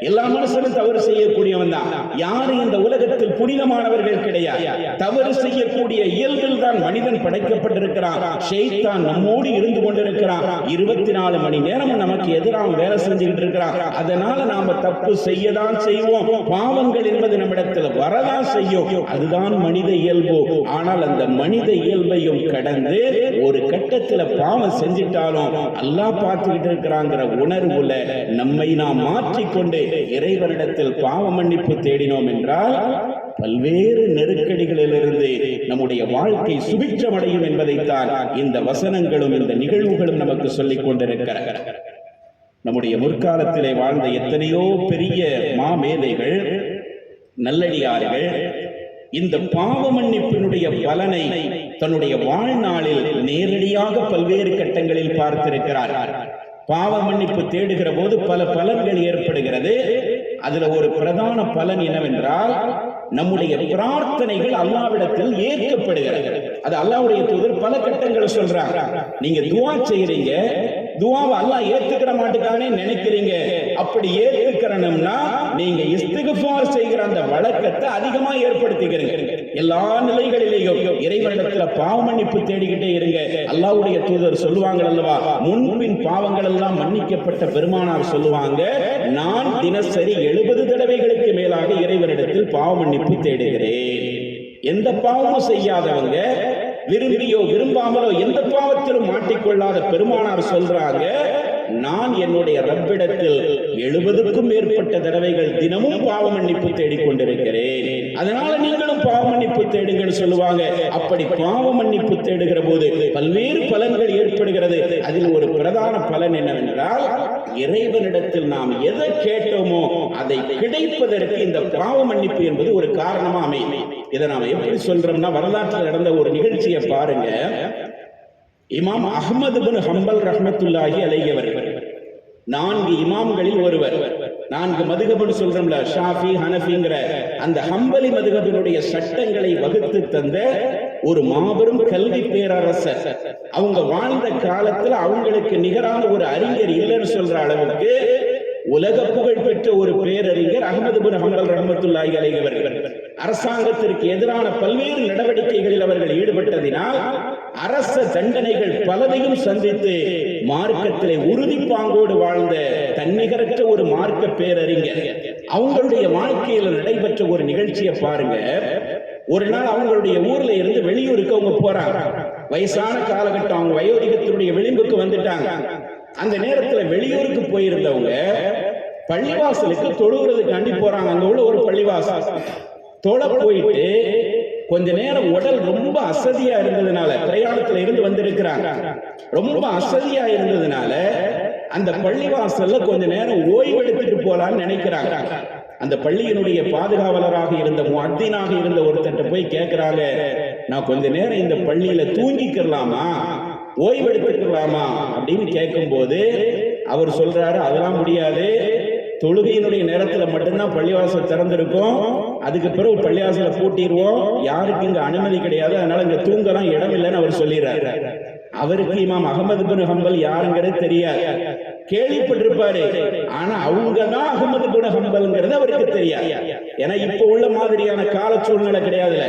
எல்லா மனுஷனும் தவறு செய்யக்கூடியவன் தான். யாரும் இந்த உலகத்தில் புனிதமானவர்கள் கிடையாது. தவறு செய்யக்கூடிய இயல்பில் தான் மனிதன் படைக்கப்பட்டிருக்கிறான். ஷைத்தான் நம்மோடு இருந்து கொண்டிருக்கிறான். 24 மணி நேரம் நமக்கு எதிராக வேலை செஞ்சுக்கிட்டு இருக்கிறான். அதனால நாம தப்பு செய்யதான் செய்வோம். பாவங்கள் என்பது நம்மிடத்தில் வரதான் செய்யும். அதுதான் மனித இயல்பு. ஆனால் அந்த மனித இயல்பையும் கடந்து ஒரு கட்டத்தில் பாவம் செஞ்சிட்டாலும் அல்லாஹ் பார்த்துக்கிட்டு இருக்கிறாங்கிற உணர்வுல நம்மை நாம் மாற்றிக்கொண்டு இறைவனிடத்தில் பாவ மன்னிப்பு தேடினோம் என்றால் பல்வேறு நெருக்கடிகளிலிருந்து நம்முடைய வாழ்க்கை சுபிட்சமடையும் என்பதைத்தான் இந்த வசனங்களும் இந்த நிகழ்வுகளும் நமக்கு சொல்லிக் கொண்டிருக்கிறார். நம்முடைய முற்காலத்திலே வாழ்ந்த எத்தனையோ பெரிய மாமேதைகள், நல்லடியார்கள் இந்த பாவ மன்னிப்பினுடைய பலனை தன்னுடைய வாழ்நாளில் நேரடியாக பல்வேறு கட்டங்களில் பார்த்திருக்கிறார். பாவ மன்னிப்பு தேடுகிற போது பல பலன்கள் ஏற்படுகிறது. அதுல ஒரு பிரதான பலன் என்னவென்றால், நம்முடைய பிரார்த்தனைகள் அல்லாஹ்விடத்தில் ஏற்கப்படுகிறது. அது அல்லாஹ்வுடைய தூதர் பல கட்டங்கள் சொல்றாங்க. நீங்க துஆ செய்றீங்க, துஆவை அல்லாஹ் ஏத்துக்கிற மாட்டேங்கானே நினைக்கிறீங்க. அப்படி ஏத்துக்கிறணும்னா நீங்க இஸ்திக்ஃபார் செய்கிற அந்த வழக்கத்தை அதிகமா ஏற்படுத்திக்கிறீங்க. எல்லா நிலைகளிலேயும் இறைவனிடத்துல பாவ மன்னிப்பு தேடிக்கிட்டே இருங்க. அல்லாஹ்வுடைய தூதர் சொல்லுவாங்க அல்லவா, முன்பின் பாவங்கள் எல்லாம் மன்னிக்கப்பட்ட பெருமானார் சொல்லுவாங்க, நான் தினசரி 70 தடவைகளுக்கு மேலாக இறைவனிடத்தில் பாவ மன்னிப்பு தேடுகிறேன். எந்த பாவமும் செய்யாதவங்க, விரும்பியோ விரும்பாமலோ எந்த பாவத்திலும் மாட்டிக்கொள்ளாத பெருமானார் சொல்றாங்க, நான் என்னுடைய ரப்பிடத்தில் 70க்கும் மேற்பட்ட தடவைகள் தினமும் பாவ மன்னிப்பு தேடிக்கொண்டிருக்கிறேன். அதனால நீங்களும் பாவ மன்னிப்பு தேடுங்கன்னு சொல்லுவாங்க. அப்படி பாவ மன்னிப்பு தேடுகிற போது பல்வேறு பலன்கள் ஏற்படுகிறது. அதில் ஒரு பிரதான பலன் என்னவென்றால், இறைவனிடத்தில் நாம் எதை கேட்டோமோ அதை கிடைப்பதற்கு இந்த பாவ மன்னிப்பு என்பது ஒரு காரணமா அமையும். இதை நாம் எப்படி சொல்றோம்னா, வரலாற்றில் நடந்த ஒரு நிகழ்ச்சியை பாருங்க. இமாம் அஹ்மது பின் ஹம்பல் ரஹ்மத்துல்லாஹி அலைஹி அவர்கள் 4 இமாம்களில் ஒருவர். 4 மதுஹப்னு சொல்றோம்ல, ஷாஃபி, ஹனஃபிங்கிற அந்த ஹம்பலி மதுஹபினுடைய சட்டங்களை வகுத்து தந்த ஒரு மாபெரும் கல்வி பேரரசர். அவங்க வாழ்ந்த காலத்துல அவங்களுக்கு நிகரான ஒரு அறிஞர் இல்லைன்னு சொல்ற அளவுக்கு உலக புகழ் பெற்ற ஒரு பேரறிஞர் அஹ்மது பின் ஹம்பல் ரஹ்மத்துல்லாஹி அலைஹி அவர்கள். அரசாங்கத்திற்கு எதிரான பல்வேறு நடவடிக்கைகளில் அவர்கள் ஈடுபட்டதினால் அரச தண்டனைகள் பலதையும் சந்தித்து மார்க்கத்திலே உறுதிப்பாங்கோடு வாழ்ந்த தன்னிகரற்ற ஒரு மார்க்க பேரறிஞர். அவங்களுடைய வாழ்க்கையில் நடைபெற்ற ஒரு நிகழ்ச்சியை பாருங்க. ஒரு நாள் அவங்களுடைய ஊர்ல இருந்து வெளியூருக்கு அவங்க போறாங்க. வயசான காலகட்டம், அவங்க வயோதிகத்தினுடைய விளிம்புக்கு வந்துட்டாங்க. அந்த நேரத்துல வெளியூருக்கு போயிருந்தவங்க பள்ளிவாசலுக்கு தொழுகிறதுக்காண்டி போறாங்க. அங்க உள்ள ஒரு பள்ளிவாசல் தொழ போயிட்டு கொஞ்ச நேரம் உடல் ரொம்ப அசதியா இருந்ததுனால, பிரயாணத்துல இருந்து வந்திருக்கிறாங்க, ரொம்ப அசதியா இருந்ததுனால அந்த பள்ளிவாசல்ல கொஞ்ச நேரம் ஓய்வெடுத்துட்டு போலான்னு நினைக்கிறாங்க. அந்த பள்ளியினுடைய பாதுகாவலராக இருந்த முஅத்தினாக இருந்த ஒருத்தர் போய் கேட்கிறாங்க, நான் கொஞ்ச நேரம் இந்த பள்ளியில தூங்கிக்கலாமா, ஓய்வெடுத்துக்கலாமா அப்படின்னு கேட்கும் போது அவர் சொல்றாரு, அதெல்லாம் முடியாது, தொழுகையினுடைய நேரத்துல மட்டும்தான் பள்ளிவாசல் திறந்திருக்கும், அதுக்கு பிறகு பள்ளிவாசலை பூட்டிடுவோம், யாருக்கு இங்க அனுமதி கிடையாது, அதனால இங்க தூங்கலாம் இடம் இல்லைன்னு அவர் சொல்லிடுறாரு. அவருக்கு இமாம் அஹ்மது பின் ஹம்பல் யாருங்கிறது தெரியாது, கேள்விப்பட்டிருப்பாரு. ஆனா அவங்கதான் அஹ்மது பின் ஹம்பல்ங்கிறது அவருக்கு தெரியாது. ஏன்னா இப்ப உள்ள மாதிரியான கால சூழ்நிலை கிடையாதுல.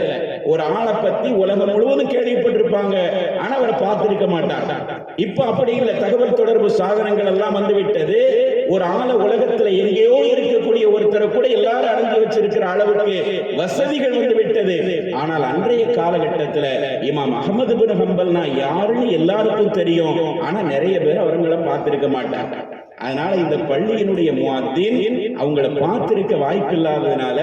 ஒரு ஆளை பத்தி உலகம் முழுவதும் கேள்விப்பட்டிருப்பாங்க, ஆனா அவரை பார்த்திருக்க மாட்டாங்க. இப்ப அப்படி இல்லை, தகவல் தொடர்பு சாதனங்கள் எல்லாம் வந்து விட்டது. ஒரு ஆளை உலகத்துல எங்கேயோ இருக்கக்கூடிய ஒருத்தரை கூட எல்லாரும் அடைஞ்சு வச்சிருக்கிற அளவுக்கு வசதிகள் வந்து விட்டது. ஆனால் அன்றைய காலகட்டத்தில் இமாம் அஹ்மது பின் ஹம்பல்னா யாருன்னு எல்லாருக்கும் தெரியும். ஆனா நிறைய பேர் அவங்களை பார்த்திருக்க மாட்டாங்க. அதனால இந்த பள்ளியினுடைய முஅத்தின் அவங்கள பார்த்திருக்க வாய்ப்பு இல்லாததுனால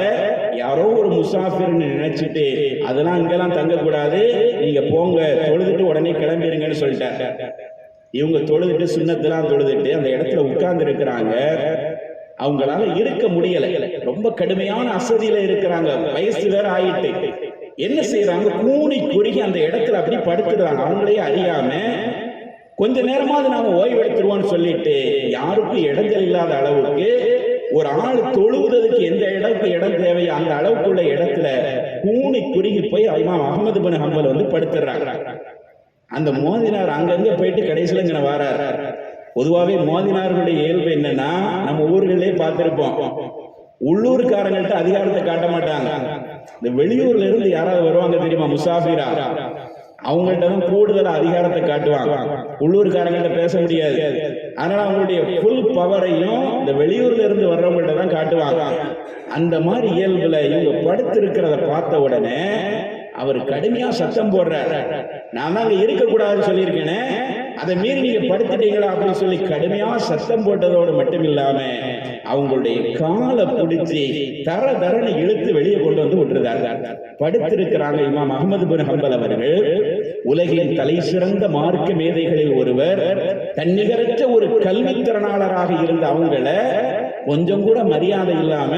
யாரோ ஒரு முசாஃபிர்னு நினைச்சிட்டு அதெல்லாம் இங்கெல்லாம் தங்கக்கூடாது, நீங்க போங்க தொழுதுட்டு உடனே கிளம்பிடுங்கன்னு சொல்லிட்டாங்க. இவங்க தொழுதுட்டு சுன்னத்தெல்லாம் தொழுதுட்டு அந்த இடத்துல உட்கார்ந்து இருக்கிறாங்க. அவங்களால இருக்க முடியல, ரொம்ப கடுமையான அசதியில இருக்கிறாங்க, வயசு வேற ஆயிட்டு. என்ன செய்யறாங்க, கூனி குறுகி அந்த இடத்துல அப்படி படுத்துடுறாங்க. அவங்களே அறியாம கொஞ்ச நேரமாவது நாம ஓய்வு எடுத்துருவோம்னு சொல்லிட்டு யாருக்கும் இடங்கள் இல்லாத அளவுக்கு ஒரு ஆள் தொழுவதற்கு எந்த இடத்துக்கு இடம் தேவையோ அந்த அளவுக்குள்ள இடத்துல கூனி குறுகி போய் இமாம் அஹ்மது பின் ஹம்பல் வந்து படுத்துறாங்க. அந்த மோதினார் அங்கங்க போயிட்டு கடைசியில இங்க வராரு. பொதுவாகவே மோதினார்களுடைய இயல்பு என்னன்னா, நம்ம ஊர்களே பார்த்திருப்போம், உள்ளூர்காரங்கள்ட்ட அதிகாரத்தை காட்ட மாட்டாங்க. இந்த வெளியூர்ல இருந்து யாராவது வருவாங்க தெரியுமா, முசாஃபிரா, அவங்கள்ட்ட தான் கூடுதல் அதிகாரத்தை காட்டுவாங்க. உள்ளூர்காரங்கள்ட்ட பேச முடியாது. அதனால அவங்களுடைய ஃபுல் பவரையும் இந்த வெளியூர்ல இருந்து வர்றவங்கள்ட்ட தான் காட்டுவாங்க. அந்த மாதிரி இயல்புல இவங்க படுத்திருக்கிறத பார்த்த உடனே அவர் கடுமையா சத்தம் போடுறாரு. நான் தான் இருக்கக்கூடாதுன்னு சொல்லியிருக்கேனே, அதை மீறி நீங்க படுத்துட்டீங்களா அப்படின்னு சொல்லி கடுமையா சத்தம் போட்டதோடு மட்டும் இல்லாம அவங்களுடைய காலை பிடிச்சி தர தரனை இழுத்து வெளியே கொண்டு வந்து விட்டுருந்தாங்க. படுத்திருக்கிறாங்க. இமாம் அஹ்மது பின் ஹம்பல் அவர்கள் உலகின் தலை சிறந்த மார்க்க மேதைகளில் ஒருவர், தன்னிகரற்ற ஒரு கல்வித்திறனாளராக இருந்த அவங்கள கொஞ்சம் கூட மரியாதை இல்லாம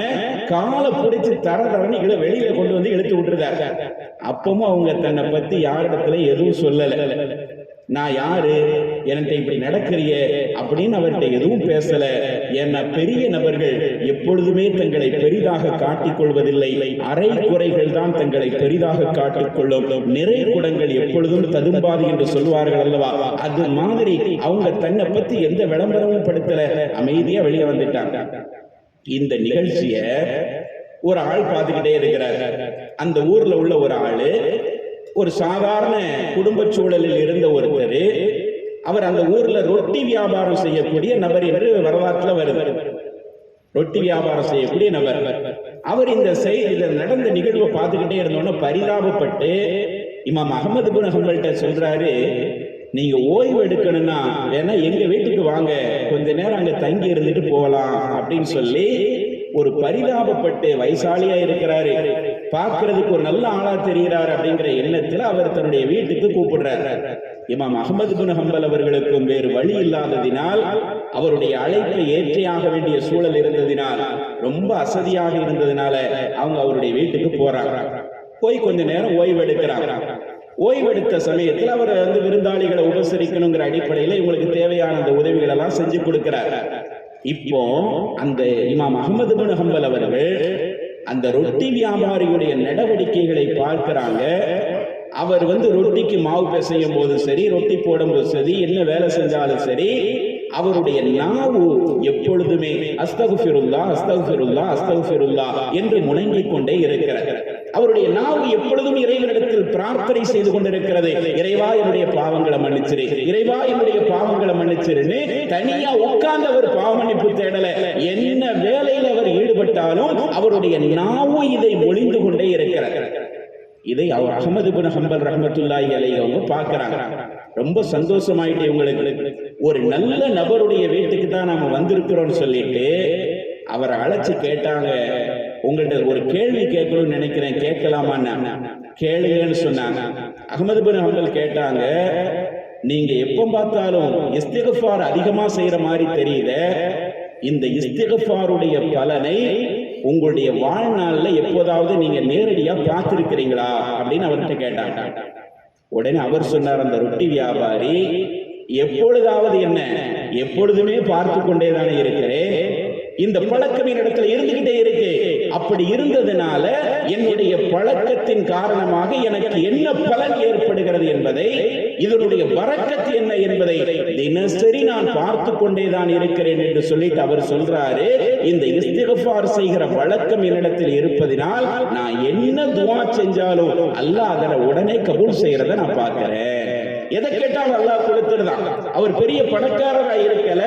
காலை பிடிச்சி தர தரனை வெளியில கொண்டு வந்து இழுத்து விட்டுருந்தாங்க. அப்பவும் அவங்க தன்னை பத்தி யாரிடத்துல எதுவும் சொல்லல. நான் யாரு, என்கிட்ட இப்படி நடக்கிறிய அப்படின்னு அவர்கிட்ட எதுவும் பேசல. ஏன்னா பெரிய நபர்கள் எப்பொழுதுமே தங்களை பெரிதாக காட்டிக் கொள்வதில்லை, அரை குறைகள் தான் தங்களை பெரிதாக காட்டிக் கொள்ளும், நிறை குடங்கள் எப்பொழுதும் ததும்பாது என்று சொல்வார்கள் அல்லவா, அது மாதிரி அவங்க தன்னை பத்தி எந்த விளம்பரமும் படுத்தல, அமைதியா வெளியே வந்துட்டாங்க. இந்த நிகழ்ச்சிய ஒரு ஆள் பார்த்துக்கிட்டே இருக்கிறார். அந்த ஊர்ல உள்ள ஒரு ஆளு, ஒரு சாதாரண குடும்ப சூழலில் இருந்த ஒருத்தர், அவர் அந்த ஊர்ல ரொட்டி வியாபாரம் செய்யக்கூடிய நபர் என்று வரலாற்றுல வருவார். ரொட்டி வியாபாரம் செய்யக்கூடிய நபர் அவர். இந்த நடந்த நிகழ்வை பார்த்துக்கிட்டே இருந்தோன்னு பரிதாபப்பட்டு இமாம் அஹ்மது பின் ஹம்பல்கிட்ட சொல்றாரு, நீங்க ஓய்வு எடுக்கணும்னா வேணா எங்க வீட்டுக்கு வாங்க, கொஞ்ச நேரம் அங்க தங்கி இருந்துட்டு போகலாம் அப்படின்னு சொல்லி ஒரு பரிதாபப்பட்டு, வயசாலியா இருக்கிறாரு, பார்க்கறதுக்கு ஒரு நல்ல ஆளா தெரிகிறார் அப்படிங்கிற எண்ணத்துல அவர் தன்னுடைய வீட்டுக்கு கூப்பிடுறாரு. இமாம் அஹ்மது பின் ஹம்பல் அவர்களுக்கும் வேறு வழி இல்லாததினால், அவருடைய அழைப்பை ஏற்றியாக வேண்டிய சூழல் இருந்ததினால், ரொம்ப அசதியாக இருந்ததுனால அவங்க அவருடைய வீட்டுக்கு போறாங்க. போய் கொஞ்ச நேரம் ஓய்வு எடுக்கிறாங்க. ஓய்வெடுத்த சமயத்தில் அவர் வந்து விருந்தாளிகளை உபசரிக்கணுங்கிற அடிப்படையில் இவங்களுக்கு தேவையான அந்த உதவிகள் எல்லாம் செஞ்சு கொடுக்கிறார். இப்போ அந்த இமாம் அஹ்மது பின் ஹம்பல் அவர்கள் அந்த ரொட்டி வியாபாரியுடைய நடவடிக்கைகளை பார்க்கிறாங்க. அவர் வந்து ரொட்டிக்கு மாவு பிசையும் போது சரி, ரொட்டி போடும்போது சரி, என்ன வேலை செஞ்சாலும் சரி, அவருடைய நாவு எப்பொழுதுமே அஸ்தக்ஃபிருல்லாஹ் அஸ்தக்ஃபிருல்லாஹ் அஸ்தக்ஃபிருல்லாஹ் என்று முழங்கிக் கொண்டே இருக்கிறார். அவருடைய நாவு எப்பொழுதும் இறைவனிடத்தில் பிரார்த்தனை செய்து கொண்டிருக்கிறது. இறைவா என்னுடைய பாவங்களை மன்னிச்சிரு, இறைவா என்னுடைய பாவங்களை மன்னிச்சிருன்னு தனியா உட்கார்ந்து அவர் பாவமன்னிப்பு தேடல. என்ன வேலையில் அவர் ஈடுபட்டாலும் அவருடைய நாவு இதை மொழிந்து கொண்டே இருக்கிறார். இதை அவர் அஹ்மது பின் ஹம்பல் ரஹ்மத்துல்லாஹி அலைஹி அவங்க பார்க்கறாங்க. ரொம்ப சந்தோஷமாயிட்டு இவங்களுக்கு, ஒரு நல்ல நபருடைய வீட்டுக்கு தான் நாம வந்திருக்கிறோம்னு சொல்லிட்டு அவரை அழைச்சு கேட்டாங்க, உங்கள்கிட்ட ஒரு கேள்வி கேட்கணும்னு நினைக்கிறேன், கேட்கலாமான்னு. கேளுங்கன்னு சொன்னாங்க. அஹ்மது பின் ஹம்பல் கேட்டாங்க, நீங்க எப்ப பார்த்தாலும் இஸ்திக்ஃபார் அதிகமா செய்யற மாதிரி தெரியுது, இந்த இஸ்திக்ஃபாருடைய பலனை உங்களுடைய வாழ்நாள்ல எப்போதாவது நீங்க நேரடியா பார்த்திருக்கிறீங்களா அப்படின்னு அவர்கிட்ட கேட்டாங்க. உடனே அவர் சொன்னார், அந்த ரொட்டி வியாபாரி, எப்பொழுதாவது என்ன எப்பொழுதுமே பார்த்து கொண்டேதானே இருக்கிறேன், இந்த பழக்கம் என்னிடத்துல இருந்துகிட்டே இருக்கு. அப்படி இருந்ததுனால என்னுடைய பழக்கத்தின் காரணமாக எனக்கு என்ன பலன் ஏற்படுகிறது என்பதை, இதனுடைய பரக்கத் என்ன என்பதை தினசரி நான் பார்த்து கொண்டேதான் இருக்கிறேன் என்று சொல்லிட்டு அவர் சொல்றாரு, இந்த இஸ்திக்ஃபார் செய்கிற வழக்கம் என்னிடத்தில் இருப்பதினால் நான் என்ன துஆ செஞ்சாலும் அல்லாஹ் அதனை உடனே கபூல் செய்யறதை நான் பார்க்கிறேன். எதை கேட்டாலும் அல்லாஹ் கொடுத்துருதான். அவர் பெரிய பணக்காரரா இருக்கல,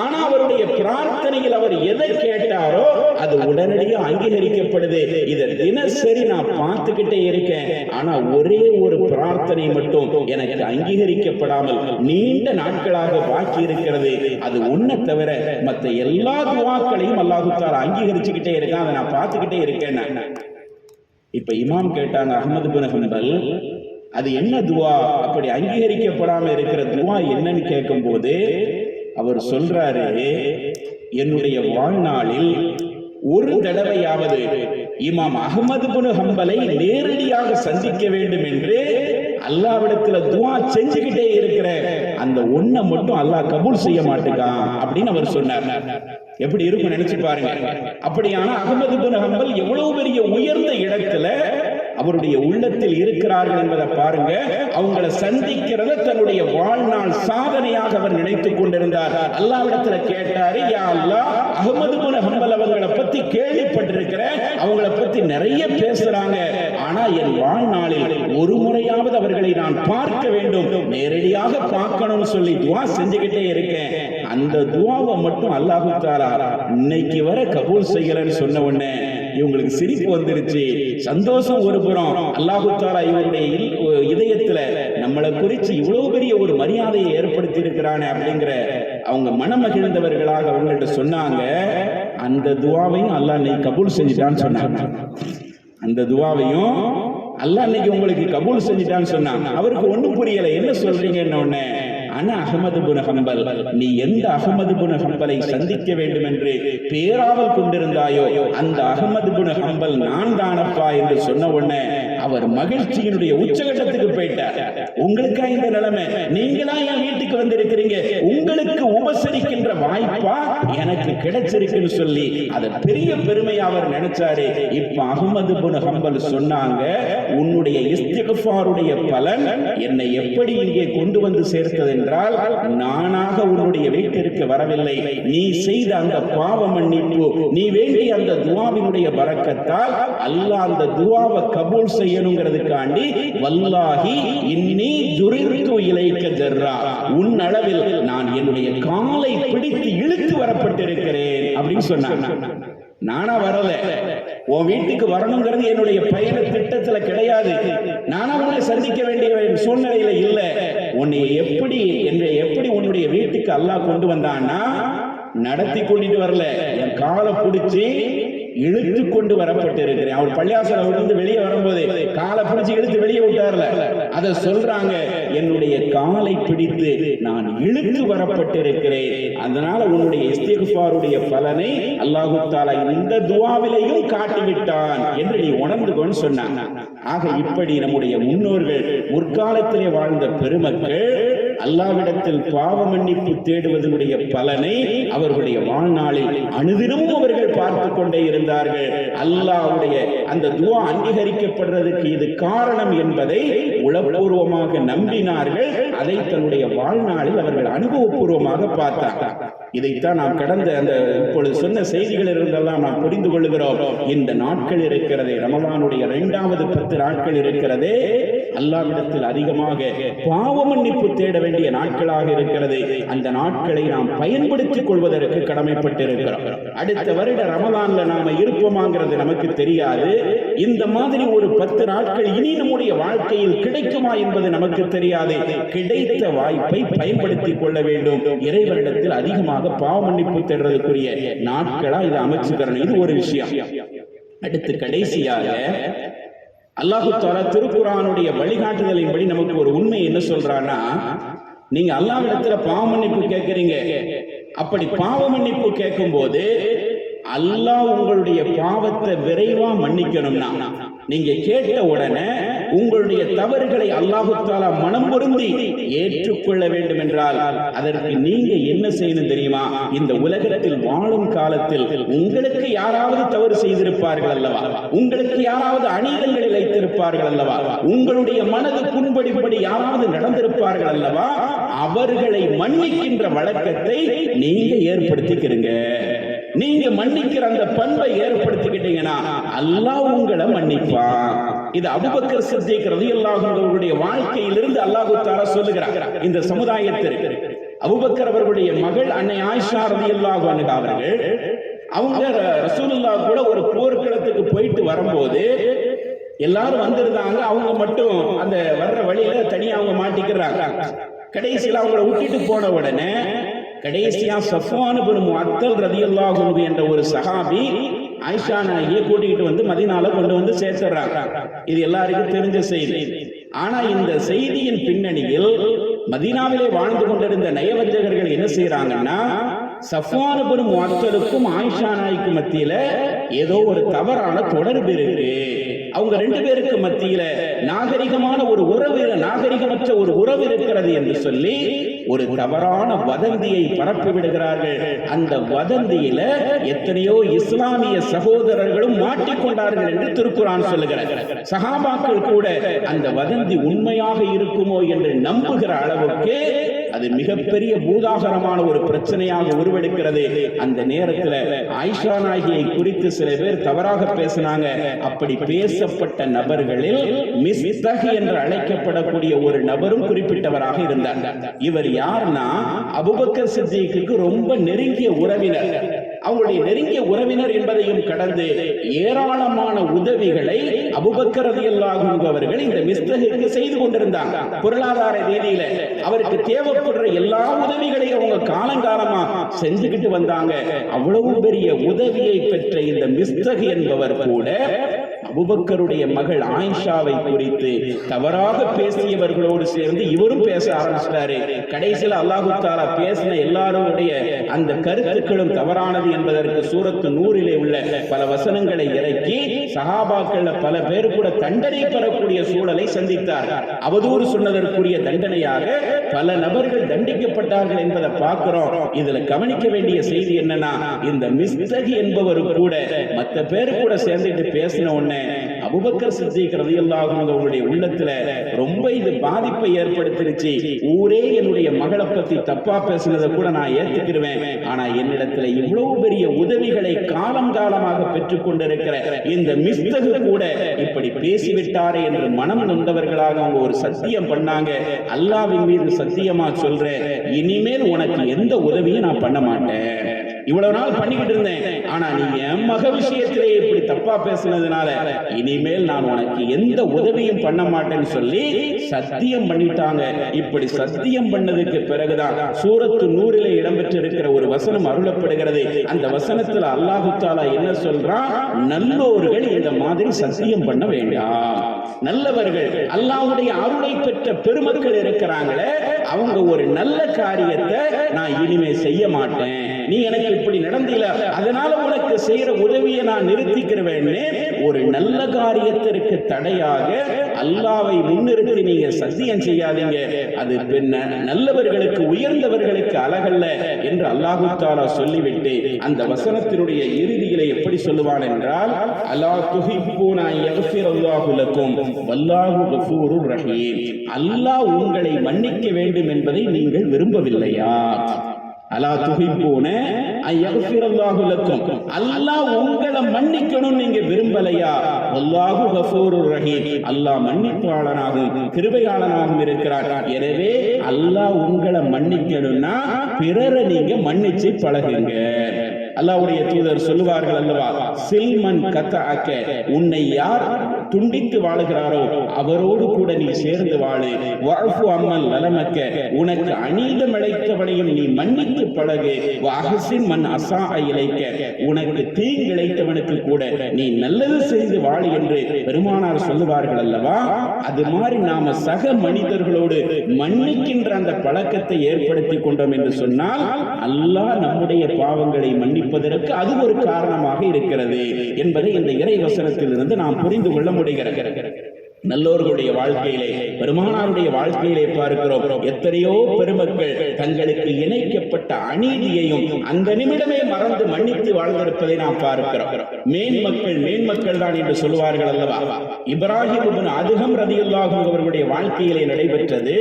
ஆனா அவருடைய பிரார்த்தனையில் அவர் எதை கேட்டாரோ அது உடனடியாக அங்கீகரிக்கப்படுது. இதை தினசரி நான் பார்த்துக்கிட்டே இருக்கேன். ஆனா ஒரே ஒரு பிரார்த்தனை மட்டும் எனக்கு அங்கீகரிக்கப்படாமல் நீண்ட நாட்களாக பாக்கி இருக்கிறது. அது ஒன்ன தவிர மற்ற எல்லா துவாக்களையும் அல்லாஹ் தஆலா அங்கீகரிச்சுக்கிட்டே இருக்கான். அதை நான் பார்த்துக்கிட்டே இருக்கேன். இப்ப இமாம் கேட்டாங்க, அஹ்மது பின் ஹம்பல், அது என்ன துவா, அப்படி அங்கீகரிக்கப்படாம இருக்கிற துவா என்னன்னு கேட்கும் போது அவர் சொல்றாரு, என்னுடைய வாழ்நாளில் ஒரு தடவையாவது இமாம் அஹ்மது பின் ஹம்பலை நேரடியாக சந்திக்க வேண்டும் என்று அல்லாஹ்விடத்துல துஆ செஞ்சுக்கிட்டே இருக்கிற அந்த ஒன்றை மட்டும் அல்லாஹ் கபூல் செய்ய மாட்டேங்கான் அப்படின்னு அவர் சொன்னார். எப்படி இருக்கும் நினைச்சு பாருங்க. அப்படியான அஹ்மது பின் ஹம்பல் எவ்வளவு பெரிய உயர்ந்த இடத்துல அவருடைய உள்ளத்தில் இருக்கிறார்கள் என்பதை பாருங்க. அவங்களை சந்திக்கிறத தன்னுடைய வாழ்நாள் சாதனையாக அவர் நினைத்துக் கொண்டிருந்தார். அல்லாஹ்விடத்துல கேட்டாரு, யா அல்லாஹ், அஹ்மது பின் ஹம்பல் அவங்களை பத்தி கேள்விப்பட்டிருக்கிறேன், அவங்களை பத்தி நிறைய பேசுறாங்க, ஆனா என் வாழ்நாளில் ஒரு முறையாவது அவர்களை நான் பார்க்க வேண்டும், நேரடியாக பார்க்கணும்னு சொல்லி துஆ செஞ்சுக்கிட்டே இருக்கேன். அந்த துஆவை மட்டும் அல்லாஹ் தஆலா இன்னைக்கு வர கபூல் செய்யலன்னு சொன்ன உடனே இவங்களுக்கு சிரிப்பு வந்துருச்சு, சந்தோஷம் ஒரு புறம். அல்லாஹ் தஆலா இவருடைய இதயத்துல நம்மளை குறித்து இவ்வளவு பெரிய ஒரு மரியாதையை ஏற்படுத்தி இருக்கிறானே அப்படிங்கிற அவங்க மனமகிழ்ந்தவர்களாக அவங்கள்ட்ட சொன்னாங்க. அந்த துஆவையும் அல்லாஹ் இன்னைக்கு கபூல் செஞ்சிட்டான்னு சொன்னாங்க. அந்த துஆவையும் அல்லாஹ் இன்னைக்கு உங்களுக்கு கபூல் செஞ்சிட்டான்னு சொன்னாங்க. அவருக்கு ஒண்ணும் புரியல, என்ன சொல்றீங்கன்னு உடனே, ஆனா அஹ்மது பின் ஹம்பல், நீ எந்த அஹ்மது பின் ஹம்பலை சந்திக்க வேண்டும் என்று பேராவல் கொண்டிருந்தாயோ அந்த அஹ்மது பின் ஹம்பல் நான் தானப்பா என்று சொன்ன உடனே அவர் மகிழ்ச்சியினுடைய உச்சகட்டத்துக்கு போயிட்டார். உங்களுக்கா இந்த நிலைமை? நீங்களா என் வீட்டுக்கு வந்திருக்கிறீங்க, உங்களுக்கு உபசரிக்கின்ற வாய்ப்பா எனக்கு கிடைச்சிருக்குன்னு சொல்லி அதை பெரிய பெருமையா அவர் நினைச்சாரு. இப்ப அஹ்மது பின் ஹம்பல் சொன்னாங்க, உன்னுடைய இஸ்திக்ஃபாருடைய பலன் என்னை எப்படி இங்கே கொண்டு வந்து சேர்த்தது என்றால், நானாக உன்னுடைய வீட்டிற்கு வரவில்லை, நீ செய்த அந்த பாவ மன்னிப்பு, நீ வேண்டிய அந்த துஆவினுடைய பரக்கத்தால் அல்லாஹ் அந்த துஆவை கபூல் செய்யணுங்கிறதுக்காண்டி, வல்லாஹி இன்னி துரிர்து இலைக்க ஜர்ரா, உன் அளவில் நான் என்னுடைய காலை பிடித்து இழுத்து வரப்பட்டிருக்கிறேன் அப்படின்னு சொன்னாங்க. நானா வரல, உன் வீட்டுக்கு வரணுங்கிறது என்னுடைய பயண திட்டத்துல கிடையாது, நானா உன்னை சந்திக்க வேண்டிய சூழ்நிலையில இல்ல. உன்னை எப்படி உன்னுடைய வீட்டுக்கு அல்லாஹ் கொண்டு வந்தான்னா, நடத்தி கொண்டுட்டு வரல, என் காலை பிடிச்சி இழுத்து கொண்டு வரப்பட்டு இருக்கிறேன். அவர் பள்ளியாசல இருந்து வெளியே வரும்போது காலை பிடிச்சு இழுத்து வெளியே விட்டார்ல, அதை சொல்றாங்க, என்னுடைய காலை பிடித்து நான் இழுத்து வரப்பட்டிருக்கிறேன், அதனால உன்னுடைய இஸ்திக்ஃபாருடைய பலனை அல்லாஹ் தஆலா இந்த துஆவிலையும் காட்டிவிட்டான் என்று நீ உணர்ந்துகொண்டு சொன்னாங்க. ஆக இப்படி நம்முடைய முன்னோர்கள் முற்காலத்திலே வாழ்ந்த பெருமக்கள் அல்லாஹ்விடத்தில் பாவ மன்னிப்பு தேடுவதனுடைய பலனை அவர்களுடைய வாழ்நாளில் அனுதினமும் அவர்கள் பார்த்து கொண்டே இருந்தார்கள். அல்லாஹ்வுடைய அந்த துஆ அங்கீகரிக்கப்படுறதுக்கு இது காரணம் என்பதை உளப்பூர்வமாக நம்பினார்கள். அதை தன்னுடைய வாழ்நாளில் அவர்கள் அனுபவபூர்வமாக பார்த்தார்கள். இதைத்தான் நாம் கடந்த அந்த இப்பொழுது சொன்ன செய்திகள் இருந்தெல்லாம் நாம் புரிந்து கொள்கிறோம். இந்த நாட்கள் இருக்கிறதே, ரமலானுடைய 2வது 10 நாட்கள் இருக்கிறதே, அல்லாஹ்விடத்தில் அதிகமாக பாவ மன்னிப்பு தேட வேண்டிய நாட்களாக இருக்கிறது. அந்த நாட்களை நாம் பயன்படுத்திக் கொள்வதற்கு கடமைப்பட்டிருக்கிறோம். அடுத்த வருட ரமலான்ல நாம இருப்போமாங்கிறது நமக்கு தெரியாது. இந்த மாதிரி ஒரு 10 நாட்கள் இனி நம்முடைய வாழ்க்கையில் கிடைக்குமா என்பது நமக்கு தெரியாது. கிடைத்த வாய்ப்பை பயன்படுத்திக் கொள்ள வேண்டும். இறைவனிடத்தில் அதிகமாக பாவ மன்னிப்பு தேடுறதுக்குரிய நாட்களா இதை அமைச்சுக்கிறோம். இது ஒரு விஷயம். அடுத்து கடைசியாக அல்லாஹ் தஆலா திருக்குர்ஆனுடைய வழிகாட்டுதலின்படி நமக்கு ஒரு உண்மை என்ன சொல்றான்னா, நீங்க அல்லாஹ்விடத்துல பாவ மன்னிப்பு கேட்கிறீங்க, அப்படி பாவ மன்னிப்பு கேட்கும் போது அல்லாஹ் உங்களுடைய பாவத்தை விரைவா மன்னிக்கணும்னா, நீங்க கேட்ட உடனே உங்களுடைய தவறுகளை அல்லாஹ் தஆலா மனம் பொருந்தி ஏற்றுக்கொள்ள வேண்டும் என்றால் அதற்கு நீங்க என்ன செய்யணும் தெரியுமா? இந்த உலகத்தில் வாழும் காலத்தில் உங்களுக்கு யாராவது தவறு செய்திருப்பார்கள் அல்லவா, உங்களுக்கு யாராவது அநீதங்கள் இழைத்திருப்பார்கள் அல்லவா, உங்களுடைய மனது புண்படிப்படி யாராவது நடந்திருப்பார்கள் அல்லவா, அவர்களை மன்னிக்கின்ற வழக்கத்தை நீங்க ஏற்படுத்திக்கிறீங்க. நீங்க மன்னிக்கிற அந்த பண்பை ஏற்படுத்திக்கிட்டீங்கன்னா அல்லாஹ் உங்களை மன்னிப்பான். இது அபூபக்கர் சித்திக் ரலியல்லாஹு அன்ஹு அவர்களுடைய வாழ்க்கையிலிருந்து அல்லாஹ் தஆலா சொல்லுகிறார் இந்த சமுதாயத்திற்கு. அபூபக்கர் அவர்களுடைய மகள் அன்னை ஆயிஷா ரலியல்லாஹு அன்ஹா அவர்கள் அவங்க ரசூலுல்லாஹ் கூட ஒரு போர்க்களத்துக்கு போயிட்டு வரும்போது எல்லாரும் வந்திருந்தாங்க. அவங்க மட்டும் அந்த வர்ற வழியில தனியா அவங்க மாட்டிக்கிறாங்க. கடைசியில் அவங்களை விட்டுட்டு போன உடனே கடைசியா சஃப்வான் இப்னு முஅத்தல் ரலியல்லாஹு அன்ஹு என்ற ஒரு சஹாபி ஆயிஷா நாயகியை கூட்டிகிட்டு வந்து மதீனால கொண்டு வந்து சேர்த்துறாங்க. இது எல்லாருக்கும் தெரிஞ்ச செய்தி. ஆனா இந்த செய்தியின் பின்னணியில் மதீனாவிலே வாழ்ந்து கொண்டிருந்த நயவஞ்சகர்கள் என்ன செய்யறாங்கன்னா, சஃப்வான் இப்னு முஅத்தலுக்கும் ஆயிஷா நாயகிக்கு மத்தியில ஏதோ ஒரு தவறான தொடர்பு இருக்கு, அவங்க ரெண்டு பேருக்கு மத்தியில நாகரிகமான ஒரு உறவு, நாகரிகமற்ற ஒரு உறவு இருக்கிறது என்று சொல்லி ஒரு தவறான வதந்தியை பரப்பி விடுகிறார்கள். அந்த வதந்தியில எத்தனையோ இஸ்லாமிய சகோதரர்களும் மாட்டிக்கொண்டார்கள் என்று திருக்குர்ஆன் சொல்லுகிறார். சஹாபாக்கள் கூட அந்த வதந்தி உண்மையாக இருக்குமோ என்று நம்புகிற அளவுக்கு அது மிகப்பெரிய பூதாகரமான ஒரு பிரச்சனையாக உருவெடுக்கிறது. அந்த நேரத்தில் ஆயிஷா நாயகியை குறித்து சில பேர் தவறாக பேசினாங்க. அப்படி பேசப்பட்ட நபர்களில் மிஸ்தஹ் என்று அழைக்கப்படக்கூடிய ஒரு நபரும் குறிப்பிட்டவராக இருந்தார். இவர் யார்னா அபூபக்கர் சித்திக்கு ரொம்ப நெருங்கிய உறவினர். அவங்களுடைய நெருங்கிய உறவினர் என்பதையும் கடந்து ஏராளமான உதவிகளை அபூபக்கர் ரலியல்லாஹு அன்ஹு அவர்கள் இந்த மிஸ்தஹுக்கு செய்து கொண்டிருந்தாங்க. பொருளாதார ரீதியில அவருக்கு தேவைப்படுற எல்லா உதவிகளையும் அவங்க காலங்காலமா செஞ்சுக்கிட்டு வந்தாங்க. அவ்வளவு பெரிய உதவியை பெற்ற இந்த மிஸ்தஹ் என்பவர் கூட அபூபக்கருடைய மகள் ஆயிஷாவை குறித்து தவறாக பேசியவர்களோடு சேர்ந்து இவரும் பேச ஆரம்பிச்சிட்டாரு. கடைசியில் அல்லாஹ் தஆலா பேசின எல்லாருடைய அந்த கருத்துக்களும் தவறானது என்பதற்கு சூரத்து நூறிலே உள்ள பல வசனங்களை இறக்கி சஹாபாக்கள் பல பேர் கூட தண்டனை பெறக்கூடிய சூழலை சந்தித்தார். அவதூறு சொன்னதற்குரிய தண்டனையாக பல நபர்கள் தண்டிக்கப்பட்டார்கள் என்பதை பார்க்கிறோம். இதுல கவனிக்க வேண்டிய செய்தி என்னன்னா, இந்த மிஸ்தஹ் என்பவர் கூட மற்ற பேர் கூட சேர்ந்துட்டு பேசின உடனே அபூபக்கர் சித்திக் ரலியல்லாஹு அன்ஹு அவருடைய உள்ளத்துல ரொம்ப இது பாதிப்பை ஏற்படுத்திருச்சு. ஊரே என்னுடைய மகளை பத்தி தப்பா பேசினதை கூட நான் ஏத்துக்கிடுவேன், ஆனா என்னிடத்துல இவ்வளவு பெரிய உதவிகளை காலம் காலமாக பெற்றுக் கொண்டிருக்கிற இந்த மிஸ்தஹ் கூட இப்படி பேசிவிட்டாரே என்று மனம் நொந்தவர்களாக அவங்க ஒரு சத்தியம் பண்ணாங்க. அல்லாஹ்வின் மீது சத்தியமா சொல்றேன், இனிமேல் உனக்கு எந்த உதவியும் நான் பண்ண மாட்டேன். இவ்வளவு நாள் பண்ணிக்கிட்டு இருந்தேன், ஆனா நீ என் மக விஷயத்திலே இப்படி தப்பா பேசினதுனால இனிமேல் நான் உனக்கு எந்த உதவியும் பண்ண மாட்டேன்னு சொல்லி சத்தியம் பண்ணிட்டாங்க. இப்படி சத்தியம் பண்ணதுக்கு பிறகுதான் சூரத்து நூறிலே இடம்பெற்றிருக்கிற ஒரு வசனம் அருளப்படுகிறது. அந்த வசனத்துல அல்லாஹ் தஆலா என்ன சொல்றான், நல்லோர்கள் இந்த மாதிரி சத்தியம் பண்ண வேண்டாம். நல்லவர்கள் அல்லாஹ்வுடைய அருளை பெற்ற பெருமக்கள் இருக்கிறாங்களே, அவங்க ஒரு நல்ல காரியத்தை நான் இனிமே செய்ய மாட்டேன், நீ எனக்கு இப்படி நடந்தில அதனால உனக்கு செய்யற உதவியை நான் நிறுத்திக்கிறேன்னு ஒரு நல்ல காரியத்திற்கு தடையாக அல்லாஹ்வை முன்னிறுத்தி நீங்க சத்தியம் செய்யாதீங்க, அது நல்லவர்களுக்கு உயர்ந்தவர்களுக்கு அழகல்ல என்று அல்லாஹ் தஆலா சொல்லிவிட்டு அந்த வசனத்தினுடைய இறுதியிலே எப்படி சொல்லுவான் என்றால், அலா துஹிப்பூன யக்ஃபிரல்லாஹு லக்கும் வல்லாஹு கஃபூருர் ரஹீம், அல்லாஹ் உங்களை மன்னிக்க வேண்டும் என்பதை நீங்கள் விரும்பவில்லையா? அலா துஹிப்பூன யக்ஃபிரல்லாஹு லக்கும், அல்லாஹ் உங்களை மன்னிக்கணும் நீங்க விரும்பலையா? வல்லாஹு கஃபூருர் ரஹீம், அல்லாஹ் மன்னிப்பாளனாகவும் கிருபையாளனாகவும் இருக்கிறார். எனவே அல்லாஹ் உங்களை மன்னிக்கணும்னா பிறரை நீங்க மன்னிச்சு பழகுங்க. அல்லாஹ்வுடைய தூதர் சொல்லுவார்கள் அல்லவா, சில்மன் கதஅக, உன்னை யார் துண்டித்து வாழுகிறாரோ அவரோடு கூட நீ சேர்ந்து வாழு. வஅஃபு அம்மல் லலமக்க, உனக்கு அநீதம் இழைத்தவனையும் நீ மன்னித்து பழகு. வஅஹ்சின் மன் அஸாஅ இலைக்க, உனக்கு தீங்கிழைத்தவனுக்கு கூட நீ நல்லது செய்து வாழு என்று பெருமானார் சொல்லுவார்கள் அல்லவா. அது மாதிரி நாம சக மனிதர்களோடு மன்னிக்கின்ற அந்த பழக்கத்தை ஏற்படுத்தி கொண்டோம் என்று சொன்னால் அல்லாஹ் நம்முடைய பாவங்களை மன்னிப்பதற்கு அது ஒரு காரணமாக இருக்கிறது என்பதை இந்த இறை வசனத்திலிருந்து நாம் புரிந்து கொள்ள முடிகிறது. நல்லோர்களுடைய வாழ்க்கையிலே, பெருமானாருடைய வாழ்க்கையிலே பார்க்கிறோம். எத்தனையோ பெருமக்கள் தங்களுக்கு இணைக்கப்பட்ட அநீதியையும் அந்த நிமிடமே மறந்து மன்னித்து வாழ்ந்திருப்பதை நாம் பார்க்கிறோம். மேன்மக்கள் தான் என்று சொல்வார்கள் அல்லவா? இப்ராஹிம் இப்னு அதுகம் ரலியல்லாஹு அன்ஹு அவர்களுடைய வாழ்க்கையிலே நடைபெற்றது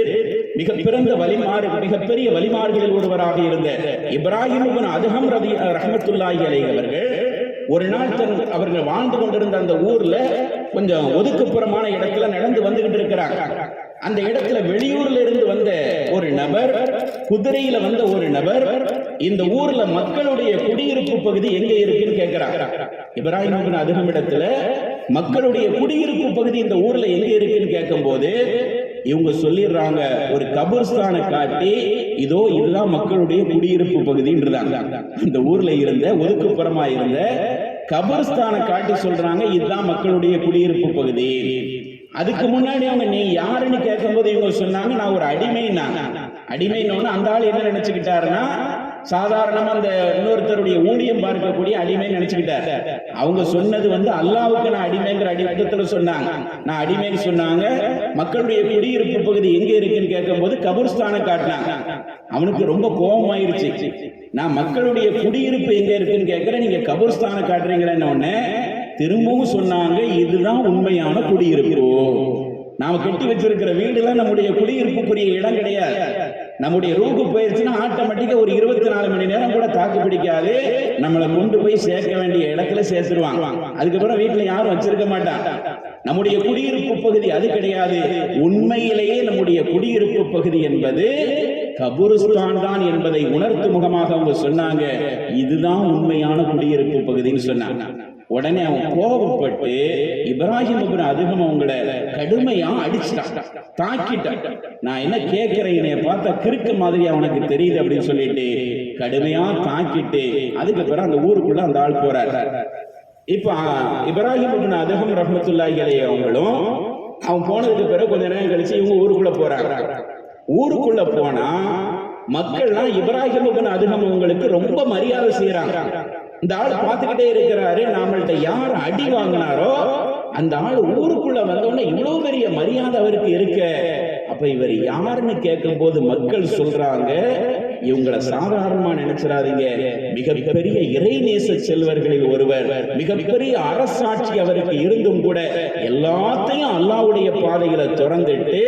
மிகப்பெரிய வலிமார்களில் ஒருவராக இருந்த இப்ராஹிம் இப்னு அதுகம் ரஹ்மத்துல்லாஹி அலைஹி அவர்கள் ஒரு நாள் அவர்கள் வாழ்ந்து கொண்டிருந்த அந்த ஊர்ல கொஞ்சம் ஒதுக்குப்புறமான இடத்துல நடந்து வந்துகிட்டு இருக்கிறாங்க. அந்த இடத்துல வெளியூர்ல இருந்து வந்த ஒரு நபர், குதிரையில வந்த ஒரு நபர், இந்த ஊர்ல மக்களுடைய குடியிருப்பு பகுதி எங்க இருக்குன்னு கேட்கிறாங்க. இப்ராஹிம் இப்னு அதுகம் இடத்துல மக்களுடைய குடியிருப்பு பகுதி இந்த ஊர்ல எங்க இருக்குன்னு கேட்கும் போது இவங்க சொல்லிடுறாங்க, ஒரு கபர்ஸ்தானை காட்டி இதோ இதுதான் மக்களுடைய குடியிருப்பு பகுதின்றாங்க. இந்த ஊர்ல இருந்த ஒதுக்குப்புறமா இருந்த கபர்ஸ்தானை காட்டி சொல்றாங்க, இதுதான் மக்களுடைய குடியிருப்பு பகுதி. அதுக்கு முன்னாடி அவங்க நீ யாருன்னு கேட்கும் போது இவங்க சொன்னாங்க, நான் ஒரு அடிமைன்னு. அந்த ஆள் என்ன நினைச்சுக்கிட்டாருன்னா, சாதாரணமா அந்த இன்னொருத்தருடைய ஊழியம் பார்க்கக்கூடிய அடிமை நினைச்சுக்கிட்டாரு. அவங்க சொன்னது அல்லாவுக்கு நான் அடிமைங்கிற அடிமட்டத்துல சொன்னாங்க. நான் அடிமைன்னு சொன்னாங்க. மக்களுடைய குடியிருப்பு பகுதி எங்க இருக்குன்னு கேட்கும் போது கபர்ஸ்தானை காட்டினாங்க. அவனுக்கு ரொம்ப கோபமாயிருச்சு. நான் மக்களுடைய குடியிருப்பு எங்க இருக்குன்னு கேட்கிறேன், நீங்க கபர்ஸ்தானை காட்டுறீங்களேன்னு திரும்பவும் சொன்னாங்க, இதுதான் உண்மையான குடியிருப்பு. நாம கட்டி வச்சிருக்கிற வீடுலாம் நம்முடைய குடியிருப்புக்குரிய இடம் கிடையாது. நம்முடைய ரூக்கு போயிருச்சுன்னா ஆட்டோமேட்டிக்கா ஒரு 24 மணி நேரம் கூட தாக்கு பிடிக்காது, நம்மளை கொண்டு போய் சேர்க்க வேண்டிய இடத்துல சேர்த்துருவாங்க. அதுக்கப்புறம் வீட்டுல யாரும் வச்சிருக்க மாட்டாங்க. நம்முடைய குடியிருப்பு பகுதி அது கிடையாது. உண்மையிலேயே நம்முடைய குடியிருப்பு பகுதி என்பது கபுருஸ்தான் தான் என்பதை உணர்த்து முகமாக அவங்க சொன்னாங்க, இதுதான் உண்மையான குடியிருப்பு பகுதின்னு சொன்னாங்க. உடனே அவன் கோபப்பட்டு இப்ராஹிம் இப்னு அதுகம் அவங்கள கடுமையா அடிச்சுட்டான், தாக்கிட்டான். நான் என்ன கேட்கிறேன், என்னைய பார்த்தா கிறுக்கு மாதிரி அவனுக்கு தெரியுது அப்படின்னு சொல்லிட்டு கடுமையா தாக்கிட்டு அதுக்கு பிறகு அந்த ஊருக்குள்ள அந்த ஆள் போறாரு. இப்ப இப்ராஹிம் இப்னு அதுகம் ரஹ்மத்துல்லாஹி அலைஹி அவங்களும் அவன் போனதுக்கு பிறகு கொஞ்ச நேரம் கழிச்சு இவங்க ஊருக்குள்ள போறாங்க. ஊருக்குள்ள போனா மக்கள்லாம் இப்ராஹிம் இப்னு அதுகம் அவங்களுக்கு ரொம்ப மரியாதை செய்யறாங்க. இந்த ஆள் பார்த்துக்கிட்டே இருக்கிறாரு, நம்மள்ட்ட யார் அடி வாங்கினாரோ அந்த ஆள் ஊருக்குள்ள வந்தோடனே இவ்வளவு பெரிய மரியாதை அவருக்கு இருக்க. அப்ப இவர் யாருன்னு கேட்கும் போது மக்கள் சொல்றாங்க, இவங்களை சாதாரணமா நினைச்சிடாதீங்க, மிகப்பெரிய இறைநேச செல்வர்களில் ஒருவர், மிகப்பெரிய அரசாட்சி அவருக்கு இருந்தும் கூட எல்லாத்தையும் அல்லாஹ்வுடைய பாதையில திறந்துட்டு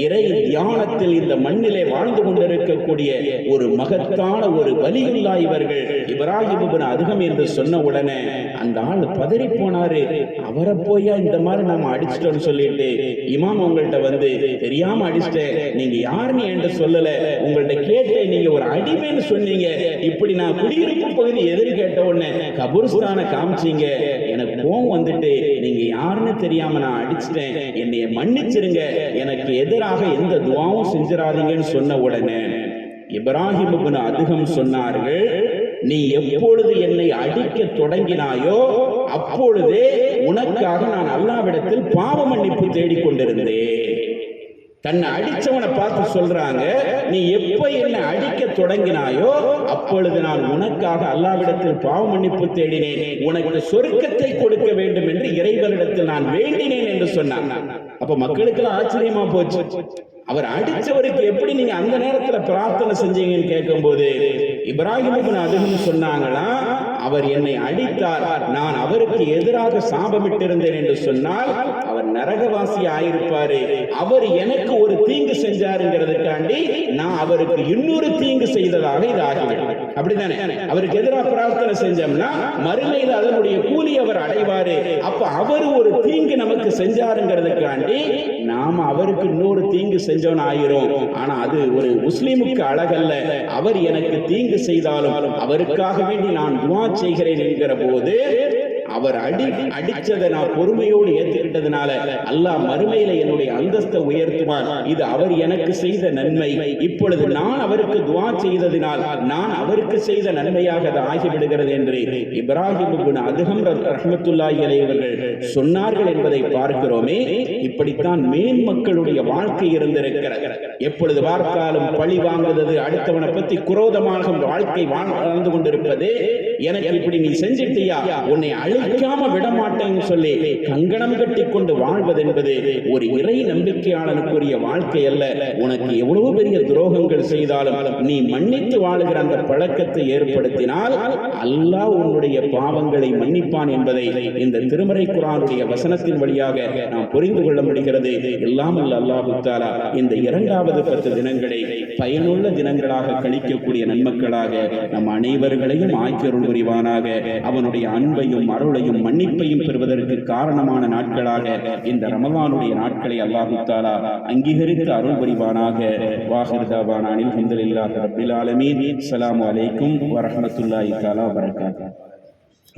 இறை தியானத்தில் இந்த மண்ணிலே வாழ்ந்து கொண்டிருக்கக்கூடிய ஒரு மகத்தான ஒரு வலியுல்லா இவர்கள் இப்ராஹிம் இப்னு அதுகம் என்று சொன்ன உடனே அந்த ஆள் பதறி போனாரு. அவரை போயா இந்த மாதிரி நாம அடிச்சிட்டோம்னு சொல்லிட்டு இமாம் உங்கள்கிட்ட தெரியாம அடிச்சிட்டேன், நீங்க யாருன்னு என்று சொல்லல, உங்கள்கிட்ட கேட்டேன், நீங்க ஒரு அடிமைன்னு சொன்னீங்க, இப்படி நான் குடியிருப்பு பகுதி எதிர் கேட்ட உடனே கபூர்ஸ்தானை காமிச்சீங்க, எனக்கு கோவம் வந்துட்டு நீங்க யாருன்னு தெரியாம நான் அடிச்சிட்டேன், என்னைய மன்னிச்சிருங்க, எனக்கு எதிராக எந்த துவாவும் செஞ்சிடாதீங்கன்னு சொன்ன உடனே இப்ராஹிம் இப்னு அதுகம் சொன்னார்கள், நீ எப்பொழுது என்னை அடிக்க தொடங்கினாயோ அப்பொழுதே உனக்காக நான் அல்லாஹ்விடத்தில் பாவ மன்னிப்பு தேடிக்கொண்டிருந்தேன். தன்னை அடிச்சவனை பார்த்து சொல்றாங்க, நீ எப்ப என்னை அடிக்க தொடங்கினாயோ அப்பொழுது நான் உனக்காக அல்லாஹ்விடத்தில் பாவ மன்னிப்பு தேடினேன், உனக்கு சொர்க்கத்தை கொடுக்க வேண்டும் என்று இறைவனிடத்தில் நான் வேண்டினேன் என்று சொன்னாங்க. அப்ப மக்களுக்கு ஆச்சரியமா போச்சு, அவர் அடிச்சவருக்கு எப்படி நீங்க அந்த நேரத்துல பிரார்த்தனை செஞ்சீங்கன்னு கேட்கும் போது இப்ராஹிம் இப்னு அதுகம் சொன்னாங்களா, அவர் என்னை அடித்தார், நான் அவருக்கு எதிராக சாபமிட்டிருந்தேன் என்று சொன்னால் அவர் நரகவாசி ஆயிருப்பாரு, அவர் எனக்கு ஒரு தீங்கு செஞ்சாருங்கிறதுக்காண்டி நான் அவருக்கு இன்னொரு தீங்கு செய்ததாக இது ஆகிவிடும். அப்படித்தானே? அவருக்கு எதிராக பிரார்த்தனை செஞ்சோம்னா மறுமையில் அதனுடைய கூலி அவர் அடைவாரு. அப்ப அவர் ஒரு தீங்கு நமக்கு செஞ்சாருங்கிறதுக்காண்டி நாம அவருக்கு இன்னொரு தீங்கு செஞ்சோன்னு ஆயிரும். ஆனா அது ஒரு முஸ்லிமுக்கு அழகல்ல. அவர் எனக்கு தீங்கு செய்தாலும் அவருக்காக வேண்டி நான் துஆ செய்கிறேன் என்கிற போது அவர் அடிச்சதை நான் பொறுமையோடு ஏற்றுக்கிட்டதுனால அல்லாஹ் மறுமையில என்னுடைய அந்தஸ்தை உயர்த்துவான். இது அவர் எனக்கு செய்த நன்மை. இப்பொழுது நான் அவருக்கு துஆ செய்ததினால் நான் அவருக்கு செய்த நன்மையாக அது ஆகிவிடுகிறது என்று இப்ராஹிம் இப்னு அதுகம் ரஹ்மத்துல்லாஹி அலைஹி அவர்கள் சொன்னார்கள் என்பதை பார்க்கிறோமே. இப்படித்தான் மேன்மக்களுடைய வாழ்க்கை இருந்திருக்கிறது. எப்பொழுது பார்த்தாலும் பழி வாங்குவது, அடுத்தவனை பற்றி குரோதமாக வாழ்க்கை வாழ்ந்து கொண்டிருப்பது, எனக்கு இப்படி நீ செஞ்சிட்டியா, உன்னை அழிக்காம விட மாட்டேன்னு சொல்லி கங்கணம் கட்டி கொண்டு வாழ்வது என்பது ஒரு இறை நம்பிக்கையாளனுக்குரிய வாழ்க்கை அல்ல. உனக்கு எவ்வளவு பெரிய துரோகங்கள் செய்தாலும் நீ மன்னித்து வாழுகிற அந்த பழக்கத்தை ஏற்படுத்தினால் அல்லாஹ் உன்னுடைய பாவங்களை மன்னிப்பான் என்பதை இந்த திருமறை குர்ஆனுடைய வசனத்தின் வழியாக நாம் புரிந்து கொள்ள முடிகிறது. எல்லாம் அல்லாஹ் தஆலா இந்த இரண்டாவது 10 தினங்களை பயனுள்ள தினங்களாக கழிக்கக்கூடிய நன்மக்களாக நம் அனைவர்களையும் ஆக்கியருள் புரிவானாக. அவனுடைய அன்பையும் அருளையும் மன்னிப்பையும் பெறுவதற்கு காரணமான நாட்களாக இந்த ரமலானுடைய நாட்களை அல்லாஹ் தஆலா அங்கீகரித்து அருள் புரிவானாக. வாஹிர் தஅவானா அல்ஹம்துலில்லாஹி ரப்பில் ஆலமீன். அஸ்ஸலாமு அலைக்கும் வரஹ்மத்துல்லாஹி தஆலா வபரகாத்துஹு.